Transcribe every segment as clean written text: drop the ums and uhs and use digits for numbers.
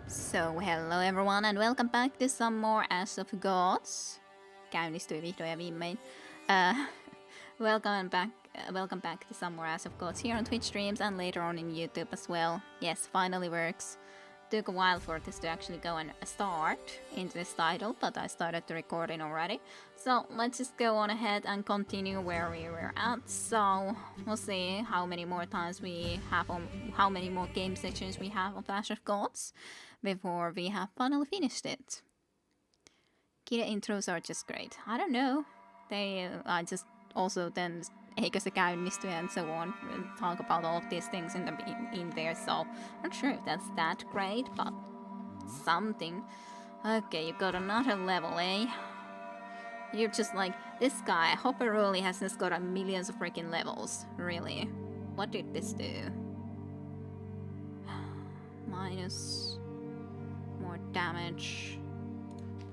So, hello everyone and welcome back to some more Ash of Gods. Käynnistyi vihdoin ja viimein. Uh, welcome back to some more Ash of Gods here on Twitch streams and later on in YouTube as well. Yes, finally works. Took a while for this to actually go and start into this title, but I started the recording already. So let's just go on ahead and continue where we were at. So we'll see how many more times we have on, how many more game sections we have on Clash of Gods before we have finally finished it. Kid intros are just great. I don't know. They are just also then eikö se käynnistyi and so on, talk about all of these things in there, so not sure if that's that great, but something. Okay, you got another level, eh? You're just like, this guy, Hopperoli has just got a millions of freaking levels, really. What did this do? Minus more damage.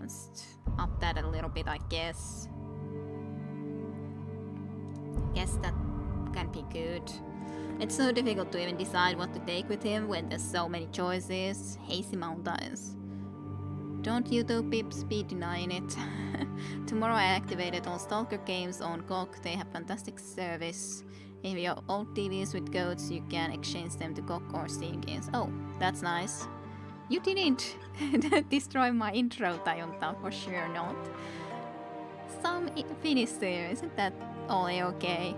Let's up that a little bit, I guess. Guess that can be good. It's so difficult to even decide what to take with him when there's so many choices. Hazy Mountains. Don't you though, Pips, be denying it. Tomorrow I activated all Stalker games on GOG. They have fantastic service. If you have old TVs with goats, you can exchange them to GOG or Steam games. Oh, that's nice. You didn't destroy my intro, Tajunta, for sure not. Some finish there, isn't that all okay?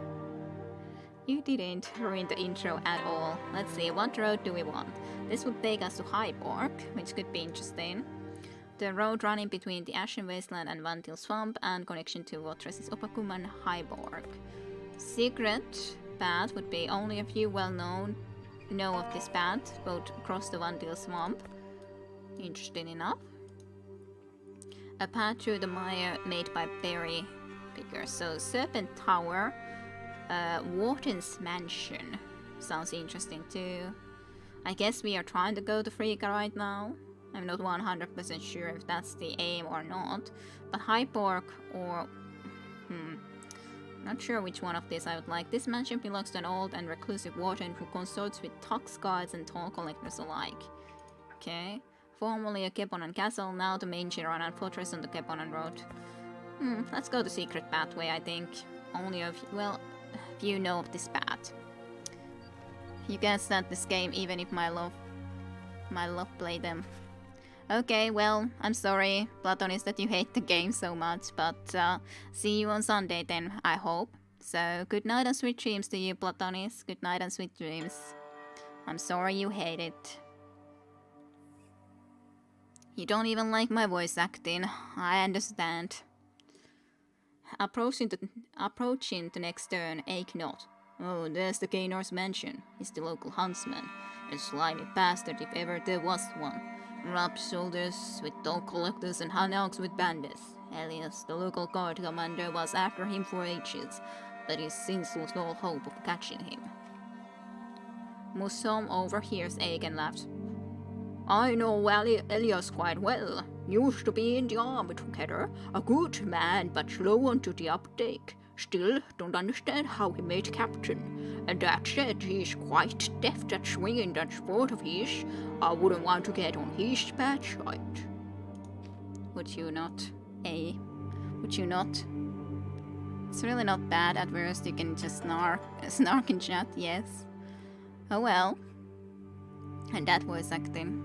You didn't ruin the intro at all. Let's see, what road do we want? This would take us to Hyborg, which could be interesting. The road running between the Ashen Wasteland and Vantil Swamp and connection to Fortresses Opakum and Hyborg. Secret path would be only a few well-known know of this path, both across the Vantil Swamp. Interesting enough. A path through the mire made by Berry Picker. So Serpent Tower, Warden's Mansion. Sounds interesting too. I guess we are trying to go to Frika right now. I'm not 100% sure if that's the aim or not. But Hyborg or... not sure which one of these I would like. This mansion belongs to an old and reclusive warden who consorts with tox guards and toll collectors alike. Okay. Formerly a Keponan castle, now the main Gironan fortress on the Keponan road. Let's go the secret pathway, I think. Only a few know of this path. You can't stand this game even if my love play them. Okay, well, I'm sorry, Platonis, that you hate the game so much, but see you on Sunday then, I hope. So, good night and sweet dreams to you, Platonis. Good night and sweet dreams. I'm sorry you hate it. You don't even like my voice acting. I understand. Approaching the next turn, ache not. Oh, there's the Gainor's mansion. He's the local huntsman. A slimy bastard if ever there was one. Rubs shoulders with dog collectors and hanauks with bandits. Elias, the local guard commander, was after him for ages, but he's since lost all hope of catching him. Musom overhears Ache and laughs. I know Elias quite well. Used to be in the army together. A good man, but slow onto the uptake. Still, don't understand how he made captain. And that said, he's quite deft at swinging that sport of his. I wouldn't want to get on his bad side. Would you not, eh? Would you not? It's really not bad. At worst, you can just snark in chat, yes. Oh well. And that voice acting.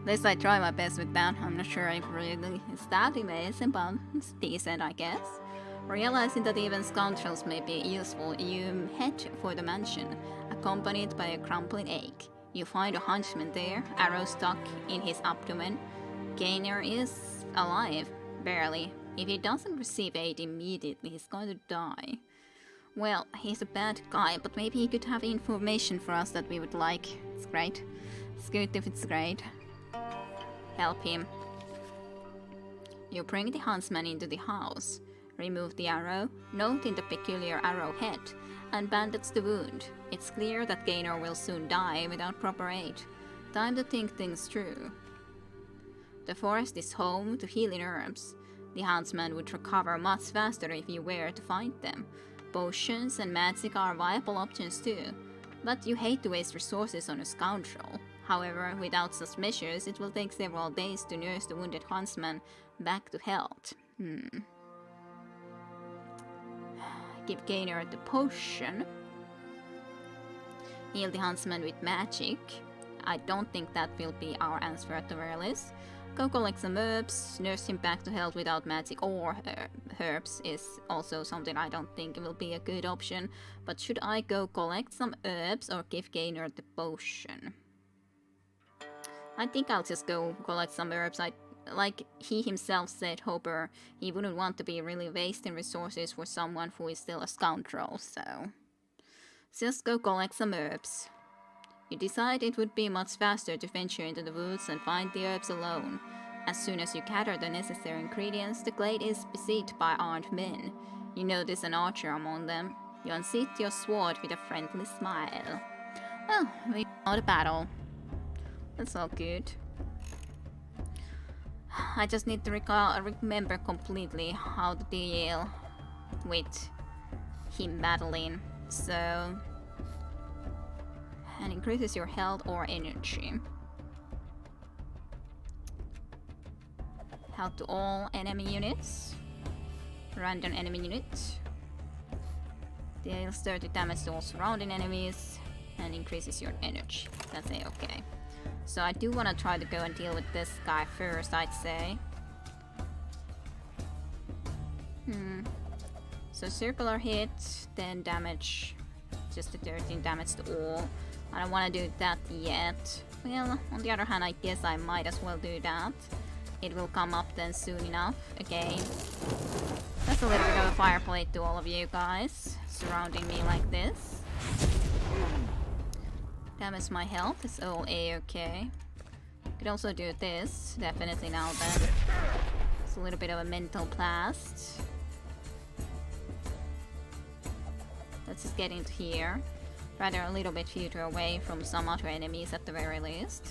At least I try my best with that. I'm not sure if really it's that amazing, but it's decent, I guess. Realizing that even scoundrels may be useful, you head for the mansion, accompanied by a crumpling Ache. You find a huntsman there, arrow stuck in his abdomen. Gainer is alive, barely. If he doesn't receive aid immediately, he's going to die. Well, he's a bad guy, but maybe he could have information for us that we would like. It's great. It's good if it's great. Help him. You bring the huntsman into the house. Remove the arrow, noting the peculiar arrowhead, and bandage the wound. It's clear that Gaynor will soon die without proper aid. Time to think things through. The forest is home to healing herbs. The huntsman would recover much faster if you were to find them. Potions and magic are viable options too, but you hate to waste resources on a scoundrel. However, without such measures, it will take several days to nurse the wounded huntsman back to health. Give Gainer the potion. Heal the huntsman with magic. I don't think that will be our answer at the very least. Go collect some herbs, nurse him back to health without magic or herbs is also something I don't think will be a good option. But should I go collect some herbs or give Gainer the potion? I think I'll just go collect some herbs. Like he himself said, Hopper, he wouldn't want to be really wasting resources for someone who is still a scoundrel, so... just go collect some herbs. You decide it would be much faster to venture into the woods and find the herbs alone. As soon as you gather the necessary ingredients, the glade is besieged by armed men. You notice an archer among them. You unseat your sword with a friendly smile. Well, we fought a battle. That's all good. I just need to remember completely how to deal with him battling. So... and increases your health or energy. Health to all enemy units. Random enemy unit. Deals 30 damage to all surrounding enemies. And increases your energy. That's okay. So I do want to try to go and deal with this guy first, I'd say. So circular hit, 10 damage. Just the 13 damage to all. I don't want to do that yet. Well, on the other hand, I guess I might as well do that. It will come up then soon enough. Again. That's a little bit of a fire plate to all of you guys. Surrounding me like this. Damage my health. It's all a-okay. Could also do this. Definitely now then. It's a little bit of a mental blast. Let's just get into here. Rather a little bit further away from some other enemies at the very least.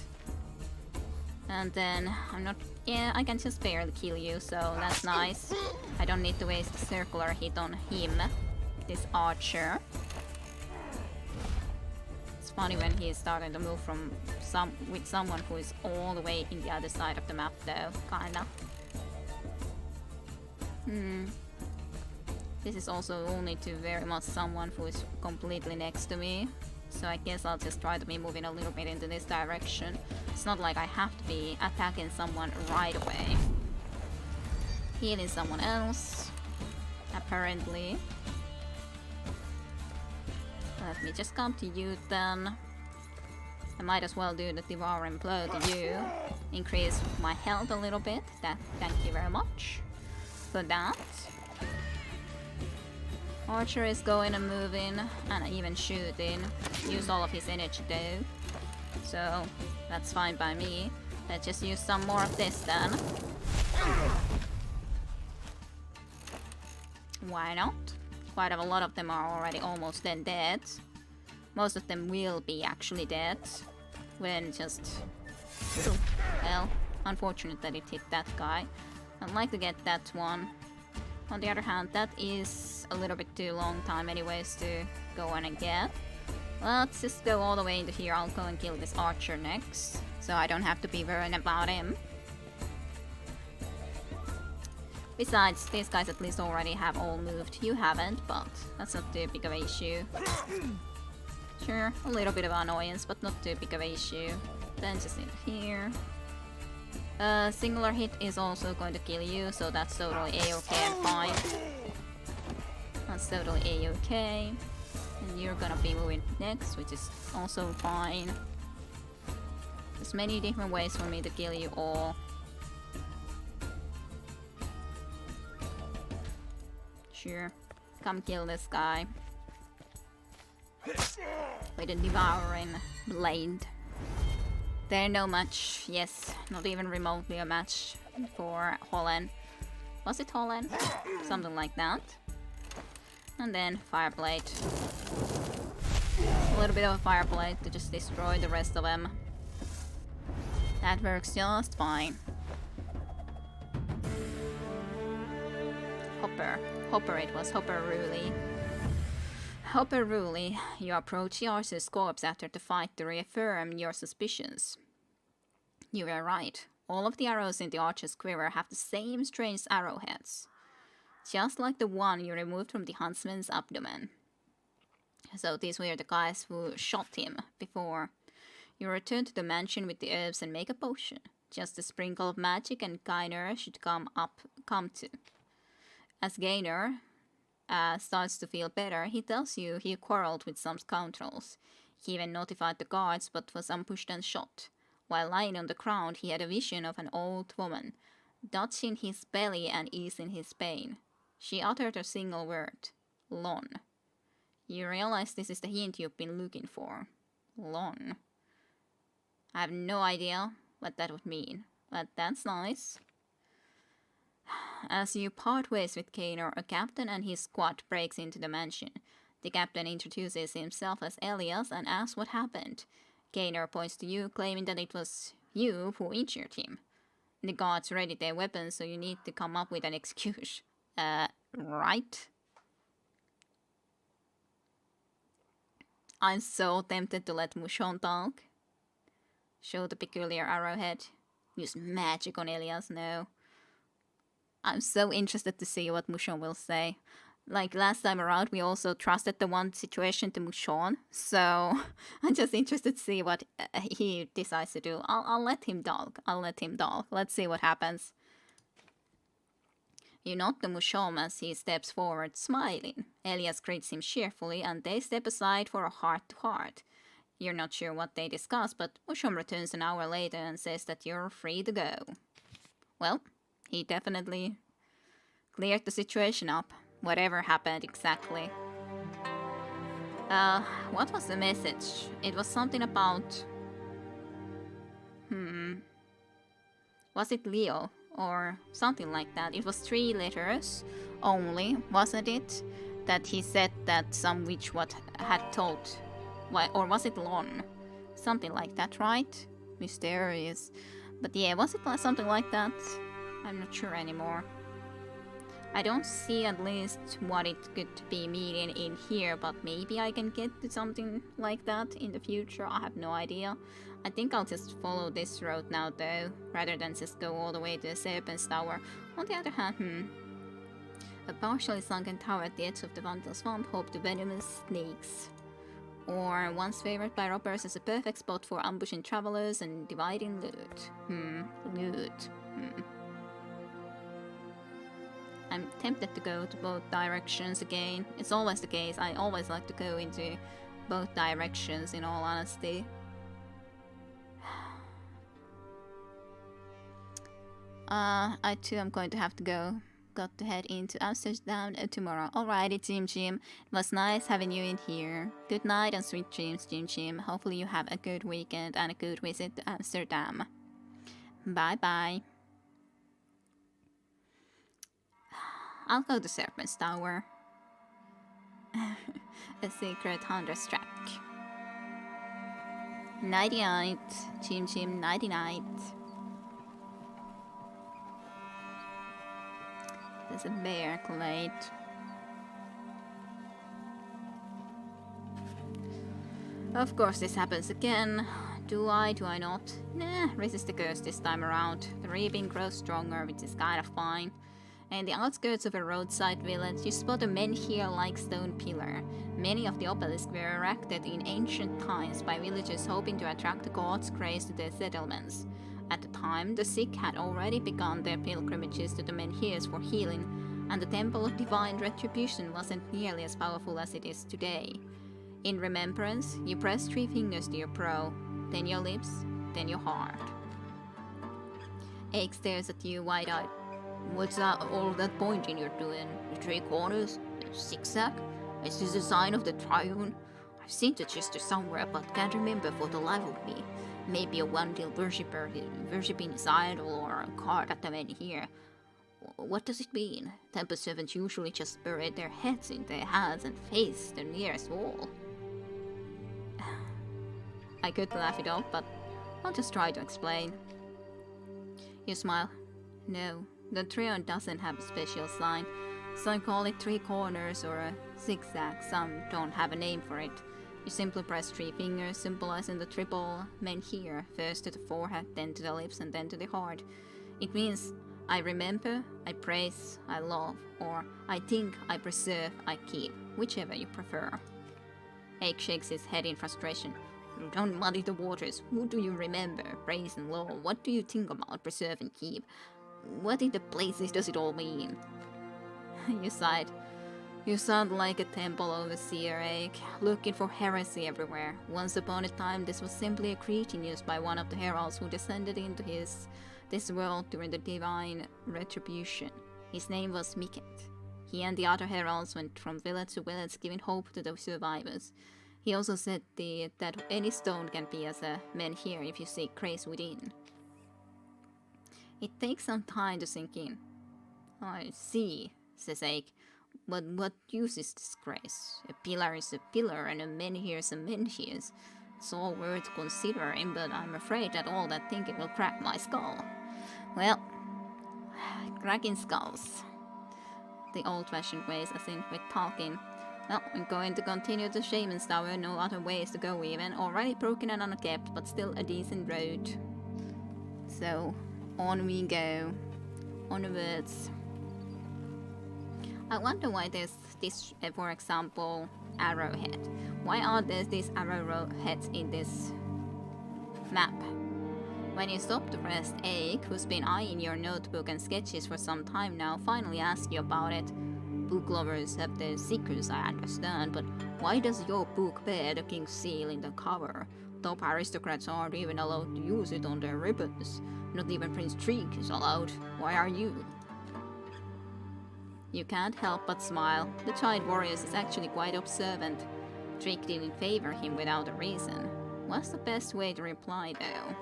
And then I'm not... yeah, I can just barely kill you, so that's nice. I don't need to waste a circular hit on him. This archer. It's funny when he's starting to move from with someone who is all the way in the other side of the map though, kinda. This is also only to very much someone who is completely next to me. So I guess I'll just try to be moving a little bit into this direction. It's not like I have to be attacking someone right away. Healing someone else. Apparently. Let me just come to you then. I might as well do the Devouring Blow to you. Increase my health a little bit. Thank you very much for that. Archer is going and moving and even shooting. Use all of his energy though. So that's fine by me. Let's just use some more of this then. Why not? Quite a lot of them are already almost then dead. Most of them will be actually dead. When just... oh, well, unfortunate that it hit that guy. I'd like to get that one. On the other hand, that is a little bit too long time anyways to go on and get. Let's just go all the way into here. I'll go and kill this archer next. So I don't have to be worrying about him. Besides, these guys at least already have all moved. You haven't, but that's not too big of an issue. Sure, a little bit of annoyance, but not too big of an issue. Then just in here. Singular hit is also going to kill you, so that's totally a-okay and fine. That's totally a-okay. And you're gonna be moving next, which is also fine. There's many different ways for me to kill you all. Sure, come kill this guy. With a Devouring Blade. They're no match, yes, not even remotely a match for Holland. Was it Holland? Something like that. And then Fireblade. A little bit of a Fireblade to just destroy the rest of them. That works just fine. Hopper. Hopper it was, Hopper Ruli. Operuli, you approach Yar's corpse after the fight to reaffirm your suspicions. You were right. All of the arrows in the archer's quiver have the same strange arrowheads, just like the one you removed from the huntsman's abdomen. So these were the guys who shot him before. You return to the mansion with the herbs and make a potion. Just a sprinkle of magic and Gainer should come to. As Gainer starts to feel better, he tells you he quarreled with some scoundrels. He even notified the guards but was ambushed and shot. While lying on the ground, he had a vision of an old woman, touching his belly and easing his pain. She uttered a single word, Lon. You realize this is the hint you've been looking for. Lon. I have no idea what that would mean, but that's nice. As you part ways with Gainer, a captain and his squad breaks into the mansion. The captain introduces himself as Elias and asks what happened. Gainer points to you, claiming that it was you who injured him. The guards ready their weapons, so you need to come up with an excuse. Right? I'm so tempted to let Mushon talk. Show the peculiar arrowhead. Use magic on Elias, no. I'm so interested to see what Mushon will say. Like last time around, we also trusted the one situation to Mushon, so I'm just interested to see what he decides to do. I'll let him talk. Let's see what happens. You nod to Mushon as he steps forward, smiling. Elias greets him cheerfully, and they step aside for a heart-to-heart. You're not sure what they discuss, but Mushon returns an hour later and says that you're free to go. Well, he definitely cleared the situation up. Whatever happened exactly. What was the message? It was something about... Was it Leo? Or something like that. It was 3 letters only, wasn't it? That he said that some witch had told. Or was it Lon? Something like that, right? Mysterious. But yeah, was it something like that? I'm not sure anymore. I don't see at least what it could be meaning in here, but maybe I can get to something like that in the future. I have no idea. I think I'll just follow this road now though, rather than just go all the way to the Serpent's Tower. On the other hand, a partially sunken tower at the edge of the Vandal Swamp, hope to venomous snakes. Or once favored by robbers as a perfect spot for ambushing travelers and dividing loot. Loot. I'm tempted to go to both directions again. It's always the case. I always like to go into both directions, in all honesty. I too am going to have to go. Got to head into Amsterdam tomorrow. Alrighty, Jim Jim. It was nice having you in here. Good night and sweet dreams, Jim Jim. Hopefully you have a good weekend and a good visit to Amsterdam. Bye bye. I'll go to Serpent's Tower. A secret hunter's track. Nighty night, Jim Jim, nighty night. There's a bear, Clade. Of course this happens again. Do I not? Nah, resist the curse this time around. The reaping grows stronger, which is kind of fine. In the outskirts of a roadside village, you spot a menhir-like stone pillar. Many of the obelisks were erected in ancient times by villagers hoping to attract the gods' grace to their settlements. At the time, the sick had already begun their pilgrimages to the menhirs for healing, and the Temple of Divine Retribution wasn't nearly as powerful as it is today. In remembrance, you press 3 fingers to your brow, then your lips, then your heart. Ache stares at you wide-eyed. What's that, all that pointing you're doing? The 3 corners? The zigzag? Is this a sign of the Triune? I've seen the gesture somewhere, but can't remember for the life of me. Maybe a Wandil worshipper worshipping his idol, or a card at the menhir. What does it mean? Temple servants usually just bury their heads in their hands and face the nearest wall. I could laugh it off, but I'll just try to explain. You smile. No. The Triune doesn't have a special sign. Some call it three corners or a zigzag, some don't have a name for it. You simply press three fingers, symbolizing the triple menhir, first to the forehead, then to the lips, and then to the heart. It means I remember, I praise, I love, or I think, I preserve, I keep, whichever you prefer. Aik shakes his head in frustration. Don't muddy the waters. Who do you remember, praise and love? What do you think about, preserve and keep? What in the places does it all mean? You sighed. You sound like a temple overseer, Aik, looking for heresy everywhere. Once upon a time, this was simply a greeting used by one of the heralds who descended into this world during the divine retribution. His name was Miket. He and the other heralds went from village to village, giving hope to the survivors. He also said that any stone can be as a menhir if you seek grace within. It takes some time to sink in. I see, says Aik. But what use is this grace? A pillar is a pillar, and a menhir is a menhir. It's all worth considering, but I'm afraid that all that thinking will crack my skull. Well, cracking skulls. The old-fashioned ways, as in with talking. Well, I'm going to continue to Shaman's Tower, no other ways to go even. Already broken and unkept, but still a decent road. So, on we go. Onwards. I wonder why there's this, for example, arrowhead. Why are there these arrowheads in this map? When you stop to rest, Aik, who's been eyeing your notebook and sketches for some time now, finally asks you about it. Book lovers have their secrets, I understand, but why does your book bear the king's seal in the cover? Top aristocrats aren't even allowed to use it on their ribbons. Not even Prince Treek is allowed. Why are you? You can't help but smile. The giant warrior is actually quite observant. Treek didn't favor him without a reason. What's the best way to reply, though?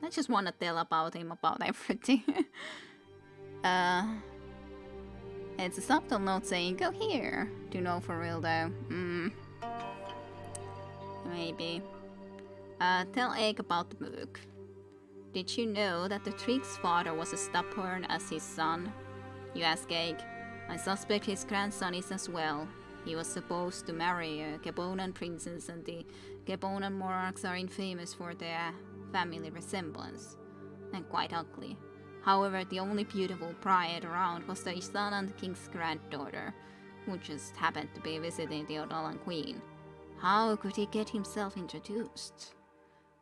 I just want to tell about him about everything. It's a subtle note saying, go here. Do you know for real, though? Maybe. Tell Aik about the book. Did you know that the Treek's father was as stubborn as his son? You ask Aik. I suspect his grandson is as well. He was supposed to marry a Gabonan princess, and the Gabonan monarchs are infamous for their family resemblance, and quite ugly. However, the only beautiful bride around was the Isana, the king's granddaughter, who just happened to be visiting the Odalan queen. How could he get himself introduced?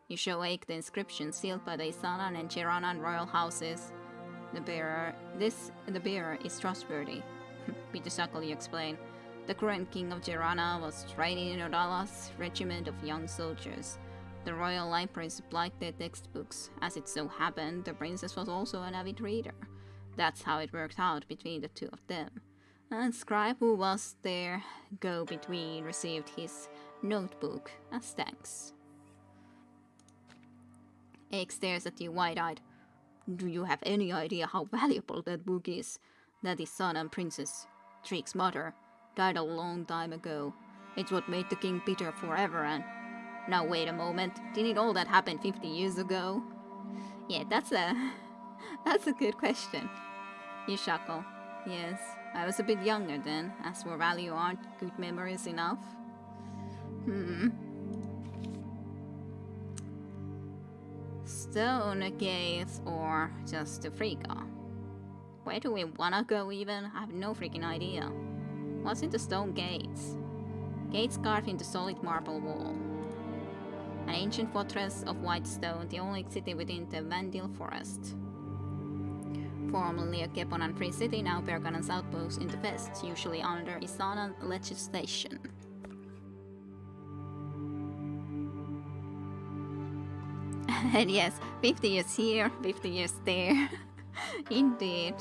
You show Aik the inscription sealed by the Isanan and Jeranan royal houses. The bearer is trustworthy. With a chuckle, you explain. The current king of Jerana was training in Odala's regiment of young soldiers. The royal library supplied their textbooks. As it so happened, the princess was also an avid reader. That's how it worked out between the two of them. And Scribe, who was their go-between, received his notebook as thanks. Aik stares at you wide-eyed. Do you have any idea how valuable that book is? That is son and princess, Treek's mother, died a long time ago. It's what made the king bitter forever, and... Now wait a moment, didn't all that happen 50 years ago? Yeah, that's a good question. You chuckle. Yes, I was a bit younger then. As for value, aren't good memories enough? Stone Gates or just Afrika? Where do we wanna go even? I have no freaking idea. What's in the Stone Gates? Gates carved into solid marble wall. An ancient fortress of white stone, the only city within the Vandil forest. Formerly a Gabonan free city, now Berganan's outpost in the west, usually under Isanan legislation. And yes, 50 years here, 50 years there. Indeed.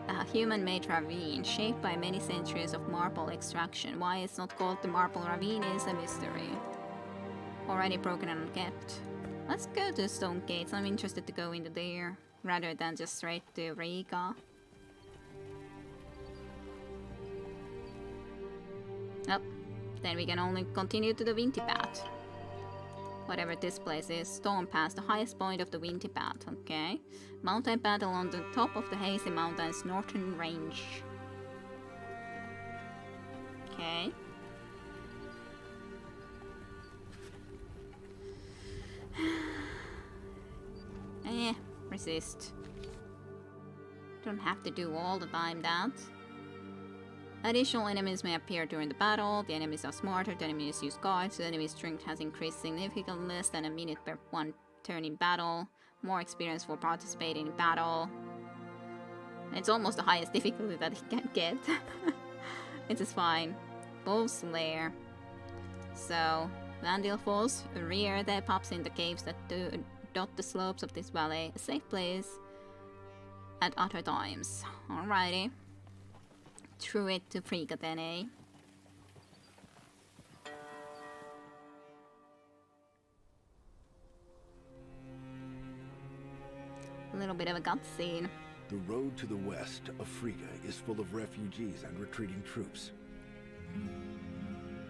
A human-made ravine, shaped by many centuries of marble extraction. Why it's not called the Marble Ravine is a mystery. Already broken and unkept. Let's go to Stone Gates. I'm interested to go into there, rather than just straight to Riga. Oh, then we can only continue to the Vinti path. Whatever this place is. Storm Pass, the highest point of the Windy Path. Okay. Mountain battle on the top of the Hazy Mountains northern range. Okay. Resist. Don't have to do all the time that. Additional enemies may appear during the battle. The enemies are smarter, the enemies use guards, the enemy's strength has increased significantly less than a minute per one turn in battle. More experience for participating in battle. It's almost the highest difficulty that he can get. It is fine. Bow Slayer. So, Vandal Falls, rear that pops in the caves that dot the slopes of this valley. A safe place at other times. Alrighty. Through it to Frigga then, eh? A little bit of a cutscene. The road to the west of Frigga is full of refugees and retreating troops.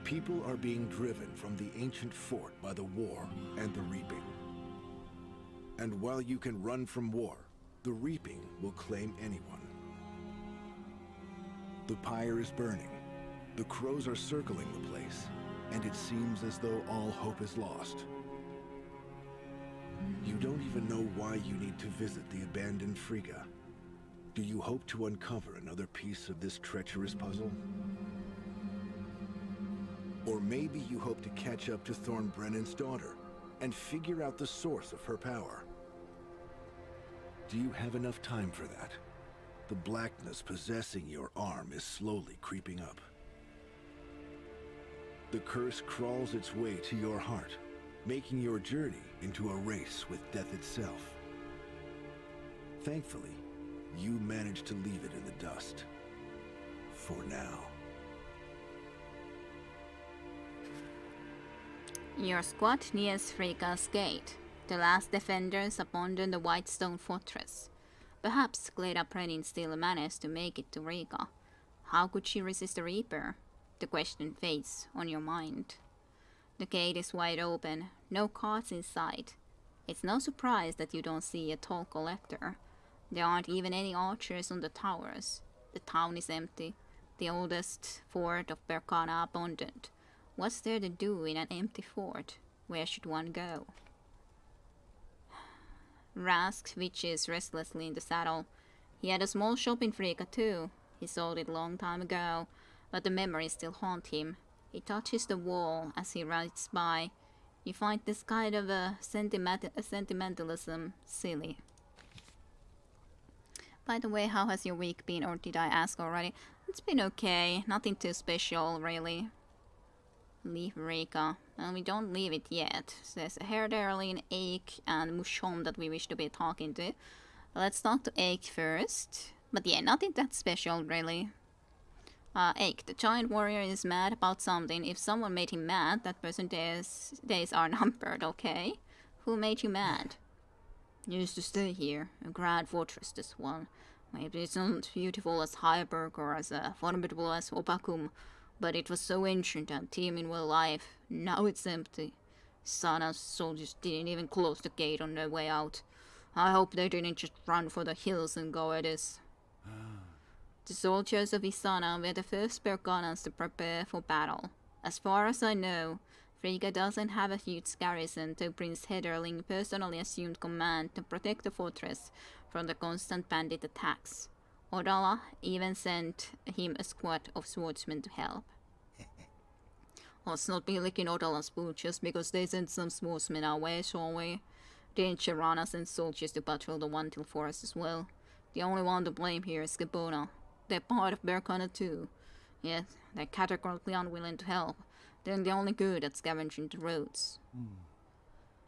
People are being driven from the ancient fort by the war and the reaping. And while you can run from war, the reaping will claim anyone. The pyre is burning. The crows are circling the place, and it seems as though all hope is lost. You don't even know why you need to visit the abandoned Frigga. Do you hope to uncover another piece of this treacherous puzzle? Or maybe you hope to catch up to Thornbrennan's daughter and figure out the source of her power. Do you have enough time for that? The blackness possessing your arm is slowly creeping up. The curse crawls its way to your heart, making your journey into a race with death itself. Thankfully, you managed to leave it in the dust. For now. Your squad nears Frigga's gate. The last defenders abandoned the white stone fortress. Perhaps Gleda Prenin still managed to make it to Riga. How could she resist the Reaper? The question fades on your mind. The gate is wide open, no carts in sight. It's no surprise that you don't see a toll collector. There aren't even any archers on the towers. The town is empty. The oldest fort of Berkana abandoned. What's there to do in an empty fort? Where should one go? Rask twitches restlessly in the saddle. He had a small shop in Frigga too. He sold it long time ago, but the memories still haunt him. He touches the wall as he rides by. You find this kind of a sentimentalism silly. By the way, how has your week been, or did I ask already? It's been okay, nothing too special really. Leave Riga. Well, we don't leave it yet. There's Herderlin, Ache, and Mushon that we wish to be talking to. Let's talk to Ache first. But yeah, nothing that special really. Ache, the giant warrior is mad about something. If someone made him mad, that person's days are numbered, okay? Who made you mad? You used to stay here. A grand fortress, this one. Maybe it's not beautiful as Heiberg or as formidable as Opakum, but it was so ancient and teeming with life. Now it's empty. Sana's soldiers didn't even close the gate on their way out. I hope they didn't just run for the hills and go at us. The soldiers of Isana were the first Berganans to prepare for battle. As far as I know, Frigga doesn't have a huge garrison, so Prince Hederling personally assumed command to protect the fortress from the constant bandit attacks. Odala even sent him a squad of swordsmen to help. Let's not be licking Odala's boot just because they sent some swordsmen our way, shall we? Didn't Sharana send soldiers to patrol the Wantil forest as well? The only one to blame here is Skibona. They're part of Berkana too. Yet, they're categorically unwilling to help. They're the only good at scavenging the roads.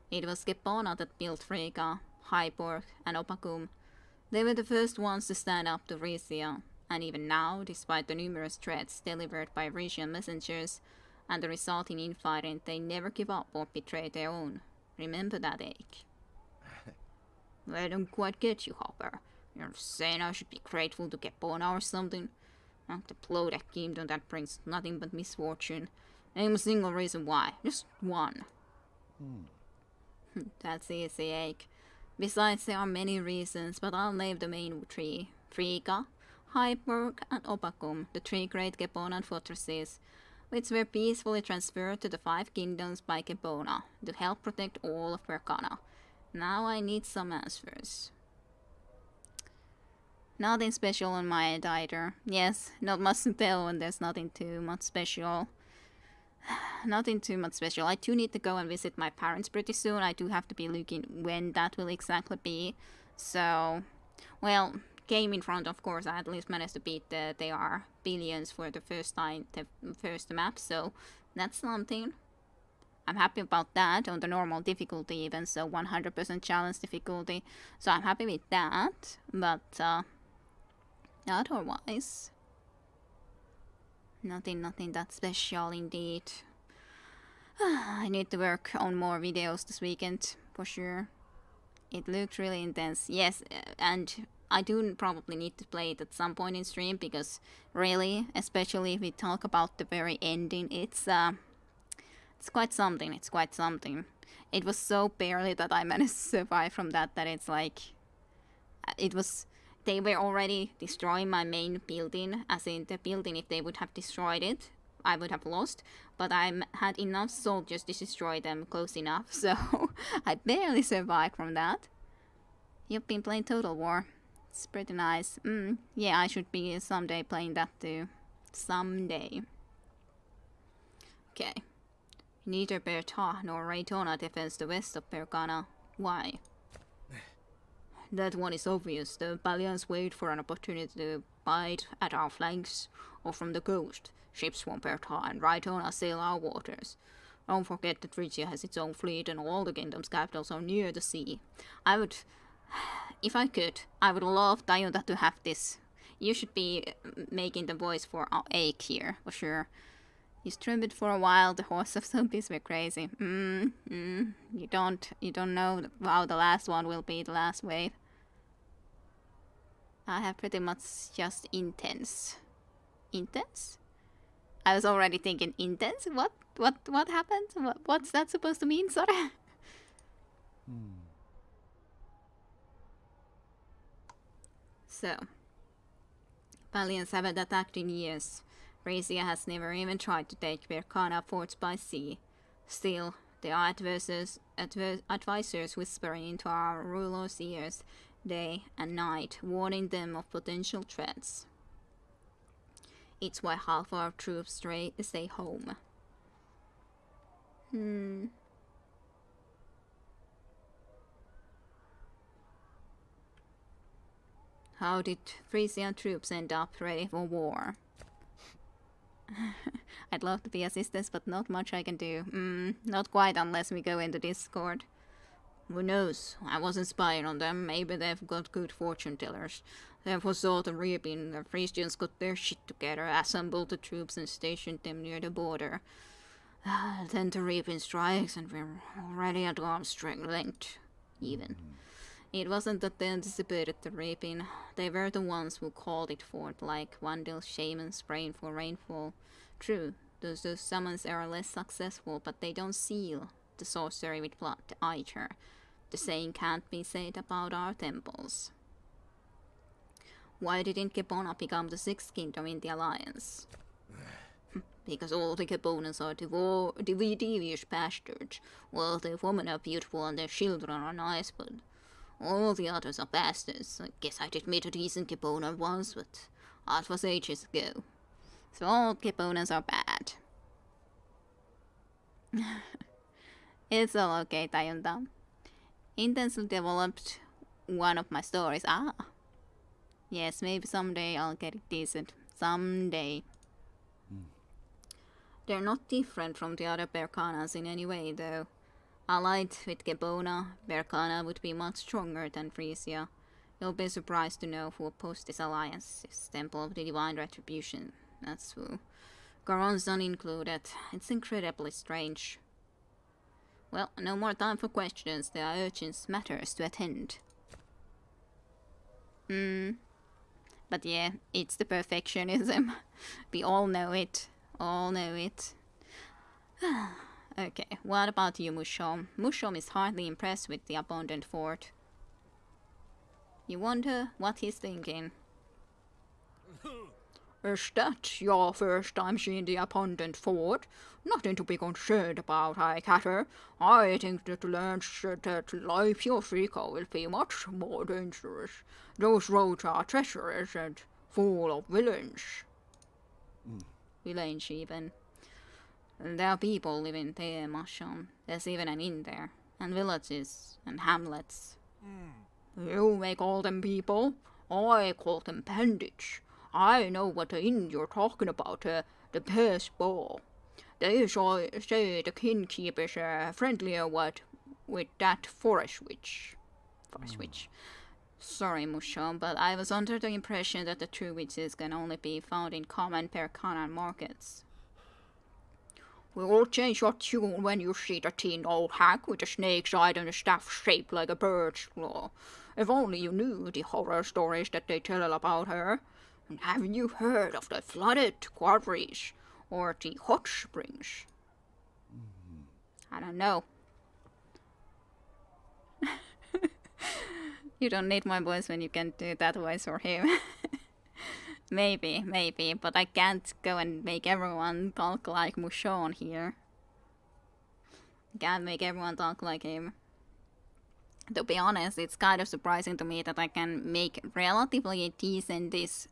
It was Skibona that built Frigga, Hyborg, and Opakum. They were the first ones to stand up to Risia, and even now, despite the numerous threats delivered by Risian messengers and the resulting infighting, they never give up or betray their own. Remember that, Ache. I don't quite get you, Hopper. You're saying I should be grateful to Skibona or something? Not to blow that kingdom that brings nothing but misfortune. Name a single reason why. Just one. That's easy, Ache. Besides, there are many reasons, but I'll name the main three. Frigga, Hypework, and Opakum, the three great Geponan fortresses, which were peacefully transferred to the Five Kingdoms by Gepona to help protect all of Berkana. Now I need some answers. Nothing special on my end either. Yes, not much to tell when there's nothing too much special. Nothing too much special. I do need to go and visit my parents pretty soon. I do have to be looking when that will exactly be. So, well, game in front, of course, I at least managed to beat they are billions for the first time, the first map. So, that's something. I'm happy about that on the normal difficulty even, so 100% challenge difficulty. So I'm happy with that, but otherwise, nothing that special indeed. I need to work on more videos this weekend, for sure. It looked really intense, yes, and I do probably need to play it at some point in stream, because really, especially if we talk about the very ending, it's quite something, it's quite something. It was so barely that I managed to survive from that it's like, they were already destroying my main building, as in the building, if they would have destroyed it, I would have lost, but I had enough soldiers to destroy them close enough, so I barely survived from that. You've been playing Total War. It's pretty nice. Yeah, I should be someday playing that too. Someday. Okay. Neither Bertha nor Raytona defends the west of Berkana. Why? That one is obvious. The Balians wait for an opportunity to bite at our flanks, or from the coast. Ships from Bertha and Raytona sail our waters. Don't forget that Phrygia has its own fleet and all the kingdom's capitals are near the sea. If I could, I would love Dayunda to have this. You should be making the voice for Ache here, for sure. You streamed it for a while, the horse of zombies were crazy. You don't know how the last one will be, the last wave. I have pretty much just intense. Intense? I was already thinking intense? What happened? What's that supposed to mean, sorry? So, Valiants haven't attacked in years. Phrygia has never even tried to take Berkana forts by sea. Still, there are advisors whispering into our rulers' ears day and night, warning them of potential threats. It's why half our troops stay home. How did Frisian troops end up ready for war? I'd love to be assistance, but not much I can do. Not quite unless we go into Discord. Who knows? I wasn't spying on them. Maybe they've got good fortune tellers. They foresaw the reaping. The Frisians got their shit together, assembled the troops and stationed them near the border. Then the reaping strikes and we're already at arm's length, even. It wasn't that they anticipated the reaping. They were the ones who called it forth, like Wandil shamans praying for rainfall. True, those summons are less successful, but they don't seal the sorcery with blood either. The same can't be said about our temples. Why didn't Gepona become the sixth kingdom in the alliance? Because all the Geponans are devious bastards. Well, their women are beautiful and their children are nice, but all the others are bastards. I guess I'd admit a decent Gepona once, but that was ages ago. So all Geponans are bad. It's all okay, Dayunda. Intensely developed one of my stories. Yes, maybe someday I'll get it decent. Someday. They're not different from the other Berkanas in any way, though. Allied with Gepona, Berkana would be much stronger than Frisia. You'll be surprised to know who opposed this alliance. It's Temple of the Divine Retribution. That's who. Goronzon included. It's incredibly strange. Well, no more time for questions. There are urgent matters to attend. But yeah, it's the perfectionism. We all know it. All know it. Okay, what about you, Mushom? Mushom is hardly impressed with the abandoned fort. You wonder what he's thinking. Is that your first time seeing the abandoned fort? Nothing to be concerned about, Highcatter. I think that life your Rico will be much more dangerous. Those roads are treacherous and full of villains. Villains, even. There are people living there, Mushom. There's even an inn there. And villages and hamlets. You may call them people. I call them bandits. I know what inn you're talking about, the Bear's Ball. They say the innkeeper's friendlier with that forest witch. Sorry, Mushom, but I was under the impression that the true witches can only be found in common Perkanan markets. We'll change your tune when you see the teen old hag with a snake's eye and a staff shaped like a bird's claw. If only you knew the horror stories that they tell about her. And haven't you heard of the flooded quarries or the hot springs? I don't know. You don't need my voice when you can do that voice for him. Maybe, but I can't go and make everyone talk like Mushon here. Can't make everyone talk like him. To be honest, it's kind of surprising to me that I can make relatively decent this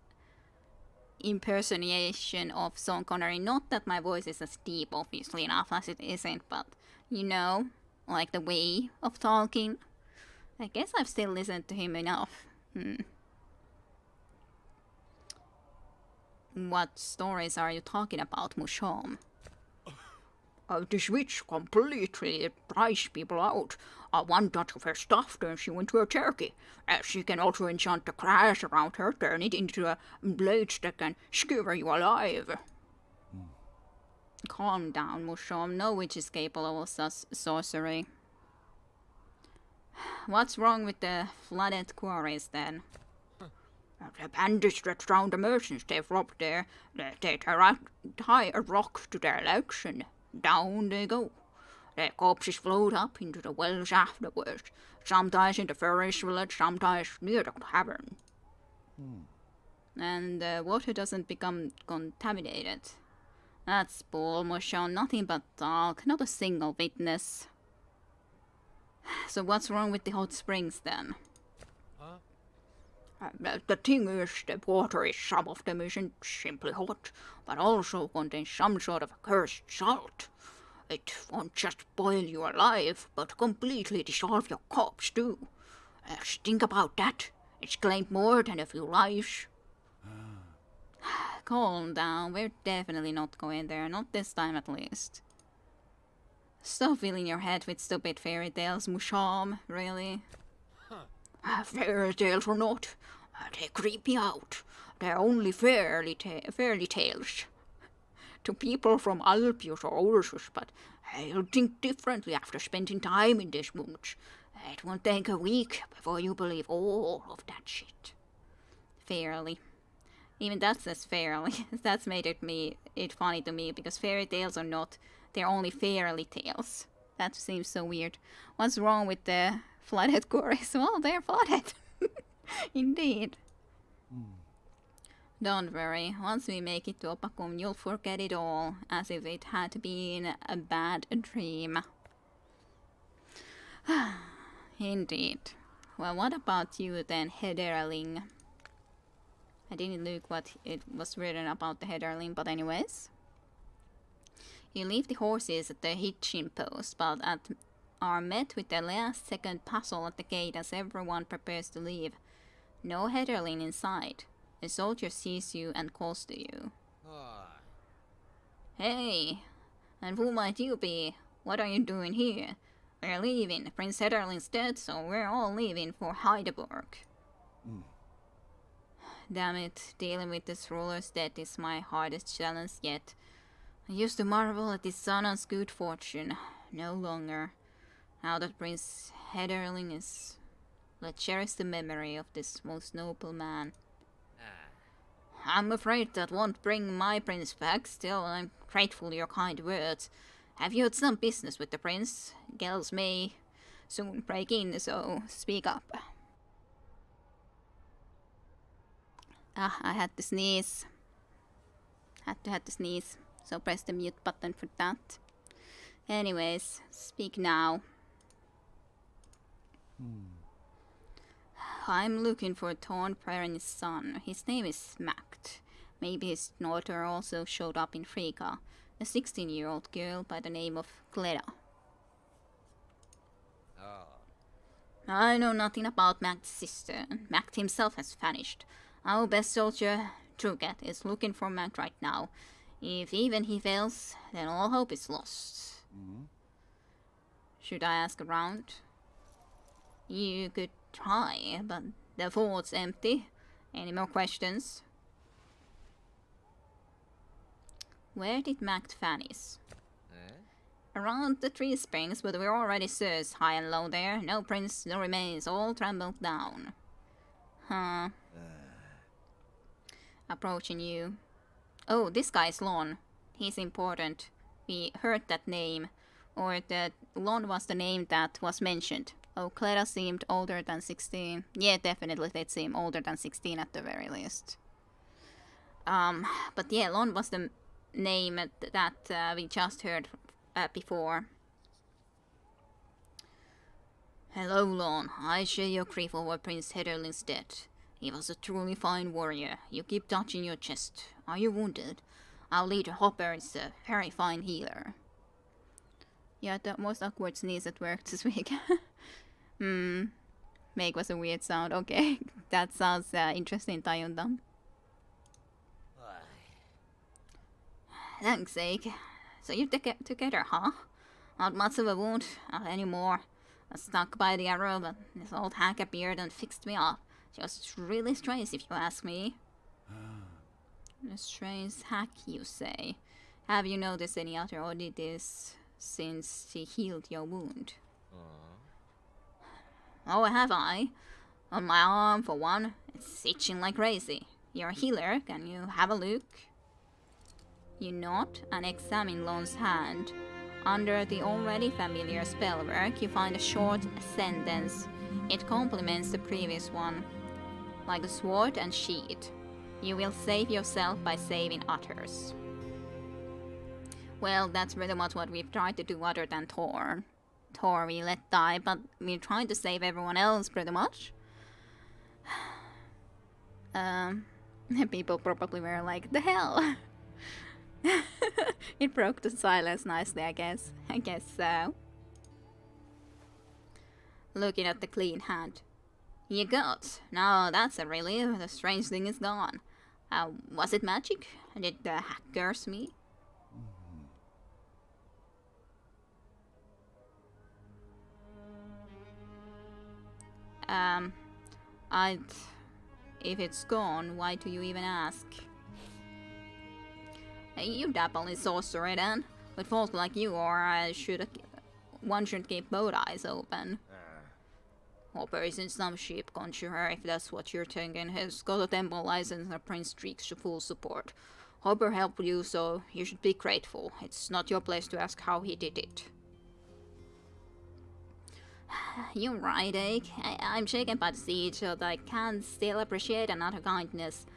impersonation of Sean Connery. Not that my voice is as deep, obviously enough, as it isn't, but, you know, like the way of talking. I guess I've still listened to him enough. What stories are you talking about, Mushom? This witch completely drives people out. One touch of her stuff turns you into a turkey. She can also enchant the grass around her, turn it into blades that can skewer you alive. Calm down, Mushom. No witch is capable of such sorcery. What's wrong with the flooded quarries, then? The bandits that drowned the merchants they've robbed there, they tie a rock to their legs and down they go. Their corpses float up into the wells afterwards, sometimes in the forest village, sometimes near the tavern. And the water doesn't become contaminated. That's bull, Mushon. Nothing but talk, not a single witness. So what's wrong with the hot springs, then? The thing is, the water is some of them isn't simply hot, but also contains some sort of cursed salt. It won't just boil you alive, but completely dissolve your corpse too. Think about that. It's claimed more than a few lives. Calm down, we're definitely not going there, not this time at least. Stop filling your head with stupid fairy tales, Musham, really? Fairy tales or not, they creep me out. They're only fairy tales. To people from Alpius or Ursus, but I'll think differently after spending time in this woods. It won't take a week before you believe all of that shit. Fairly. Even that says fairly. That's made it funny to me, because fairy tales or not, they're only fairly tales. That seems so weird. What's wrong with the flooded quarries? Well, they're flooded. Indeed. Don't worry, once we make it to Opakum, you'll forget it all, as if it had been a bad dream. Indeed. Well, what about you then, Hederling? I didn't look what it was written about the Hederling, but anyways. You leave the horses at the hitching post, but are met with the last second puzzle at the gate as everyone prepares to leave. No Hederling inside. A soldier sees you and calls to you. Hey, and who might you be? What are you doing here? We're leaving. Prince Hederling's dead, so we're all leaving for Heidelberg. Damn it, dealing with this ruler's death is my hardest challenge yet. I used to marvel at his son's good fortune. No longer. Now that Prince Hederling is... Let's cherish the memory of this most noble man. I'm afraid that won't bring my prince back. Still, I'm grateful to your kind words. Have you had some business with the prince? Girls may soon break in, so speak up. Ah, I had to sneeze. Had to sneeze, so press the mute button for that. Anyways, speak now. I'm looking for Thorn Brennan's son. His name is Mact. Maybe his daughter also showed up in Frika. A 16-year-old girl by the name of Gleda. I know nothing about Mact's sister. Mact himself has vanished. Our best soldier, Truget, is looking for Mact right now. If even he fails, then all hope is lost. Should I ask around? You could try, but the fort's empty. Any more questions? Where did Mact vanish? Around the tree springs, but we're already searched high and low there. No prince, no remains, all trampled down. Huh. Approaching you. Oh, this guy's Lon. He's important. We heard that name. Or that Lon was the name that was mentioned. Oh, Clara seemed older than 16. Yeah, definitely they'd seem older than 16 at the very least. But yeah, Lon was the name that we just heard before. Hello, Lon. I share your grief over Prince Hederlin's death. He was a truly fine warrior. You keep touching your chest. Are you wounded? Our leader Hopper is a very fine healer. Yeah, the most awkward sneeze at work this week. Make was a weird sound. Okay, that sounds interesting, Tayundam. Thanks, Zeke. So you're together, huh? Not much of a wound, not anymore. I was stuck by the arrow, but this old hack appeared and fixed me up. Just really strange, if you ask me. A strange hack, you say? Have you noticed any other oddities since he healed your wound? Oh, have I? On my arm, for one. It's itching like crazy. You're a healer, can you have a look? You nod and examine Lon's hand. Under the already familiar spellwork, you find a short sentence. It complements the previous one. Like a sword and shield. You will save yourself by saving others. Well, that's pretty much what we've tried to do other than Thor. Thor we let die, but we're trying to save everyone else pretty much. People probably were like, the hell? It broke the silence nicely, I guess. I guess so. Looking at the clean hand. You got. Now that's a relief. The strange thing is gone. Was it magic? Did the hack curse me? If it's gone, why do you even ask? You dabble in sorcery then. With folk like you, or one should keep both eyes open. Hopper isn't some sheep conjurer, if that's what you're thinking. He's got a temple license and Prince Streak's full support. Hopper helped you, so you should be grateful. It's not your place to ask how he did it. You're right, Ake. I'm shaken by the siege, but I can still appreciate another kindness.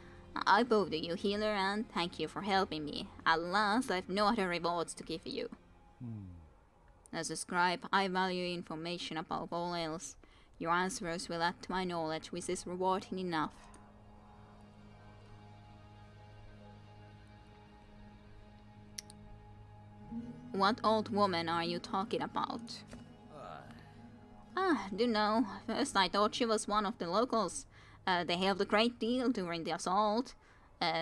I bow to you, healer, and thank you for helping me. At last, I've no other rewards to give you. As a scribe, I value information above all else. Your answers will add to my knowledge, which is rewarding enough. What old woman are you talking about? Don't know. First I thought she was one of the locals. They helped a great deal during the assault.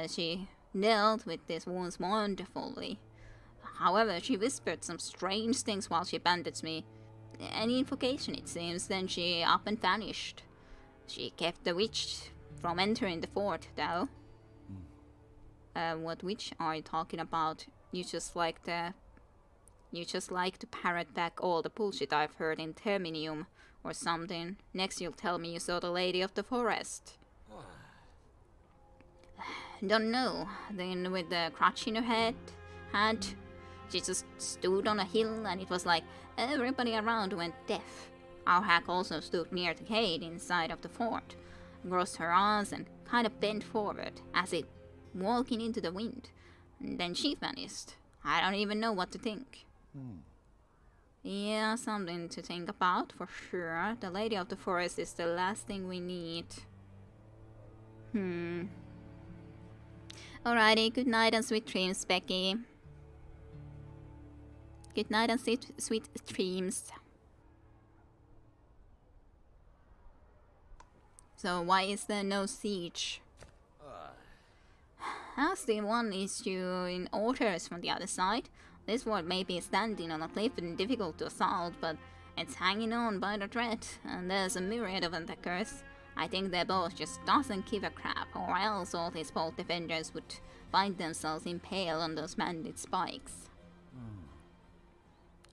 She dealt with these wounds wonderfully. However, she whispered some strange things while she bandaged me. Any invocation, it seems, then she up and vanished. She kept the witch from entering the fort, though. What witch are you talking about? You just like to parrot back all the bullshit I've heard in Terminium or something. Next you'll tell me you saw the Lady of the Forest. Don't know. Then with the crutch in her hand, She just stood on a hill and it was like everybody around went deaf. Our hack also stood near the gate inside of the fort, crossed her arms and kind of bent forward, as if walking into the wind. And then she vanished. I don't even know what to think. Yeah, something to think about for sure. The Lady of the Forest is the last thing we need. Alrighty, good night and sweet dreams, Becky. Good night and sweet dreams. So why is there no siege? As the one issuing orders from the other side, this fort may be standing on a cliff and difficult to assault, but it's hanging on by the thread, and there's a myriad of attackers. I think their boss just doesn't give a crap, or else all his bold defenders would find themselves impaled on those bandit spikes.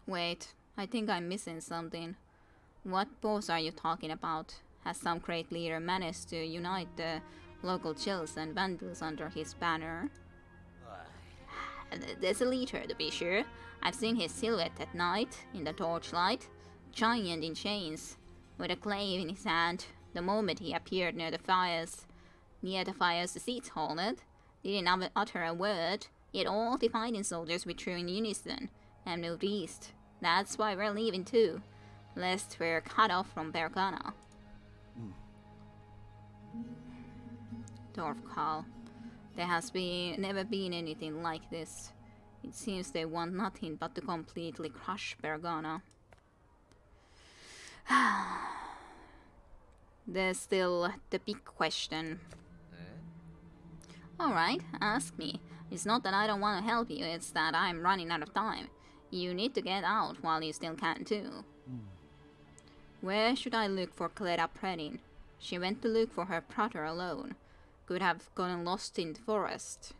Wait, I think I'm missing something. What boss are you talking about? Has some great leader managed to unite the local chills and vandals under his banner? There's a leader, to be sure. I've seen his silhouette at night, in the torchlight. Giant in chains, with a glaive in his hand. The moment he appeared near the fires, the seats halted. Didn't utter a word, yet all the fighting soldiers withdrew in unison, and moved east. That's why we're leaving too, lest we're cut off from Bergana. Dorfkal. There has never been anything like this. It seems they want nothing but to completely crush Bergana. There's still the big question. Alright, ask me. It's not that I don't want to help you, it's that I'm running out of time. You need to get out while you still can too. Where should I look for Cleda Predin? She went to look for her brother alone. Could have gotten lost in the forest.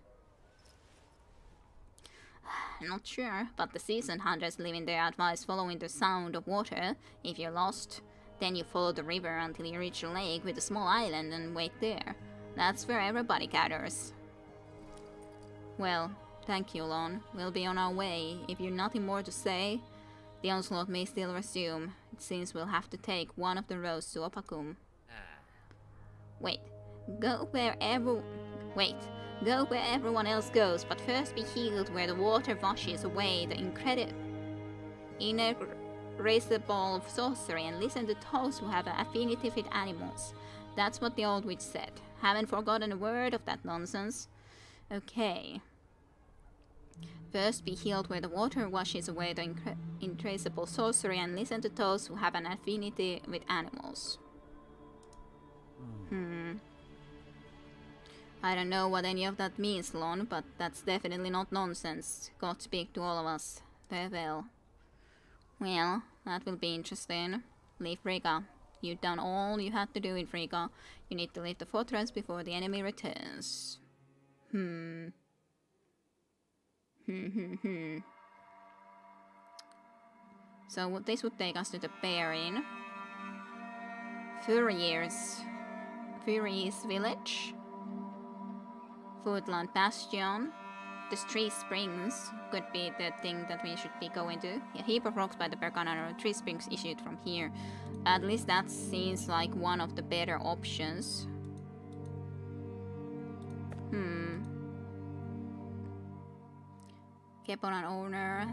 Not sure, but the seasoned hunters live in there advise following the sound of water. If you're lost, then you follow the river until you reach a lake with a small island and wait there. That's where everybody gathers. Well, thank you, Lon. We'll be on our way. If you've nothing more to say, the onslaught may still resume. It seems we'll have to take one of the roads to Opakum. Wait. Go where everyone else goes, but first be healed where the water washes away the irrepressible sorcery and listen to those who have an affinity with animals. That's what the old witch said. Haven't forgotten a word of that nonsense. Okay. First be healed where the water washes away the irrepressible sorcery and listen to those who have an affinity with animals. I don't know what any of that means, Lon, but that's definitely not nonsense. God speak to all of us. Farewell. Well, that will be interesting. Leave Riga. You've done all you had to do in Riga. You need to leave the fortress before the enemy returns. So this would take us to the Bearing. Furrier's village. Footland Bastion. The Tree Springs could be the thing that we should be going to. A heap of rocks by the Bergana. Tree Springs issued from here. At least that seems like one of the better options. Keponan owner.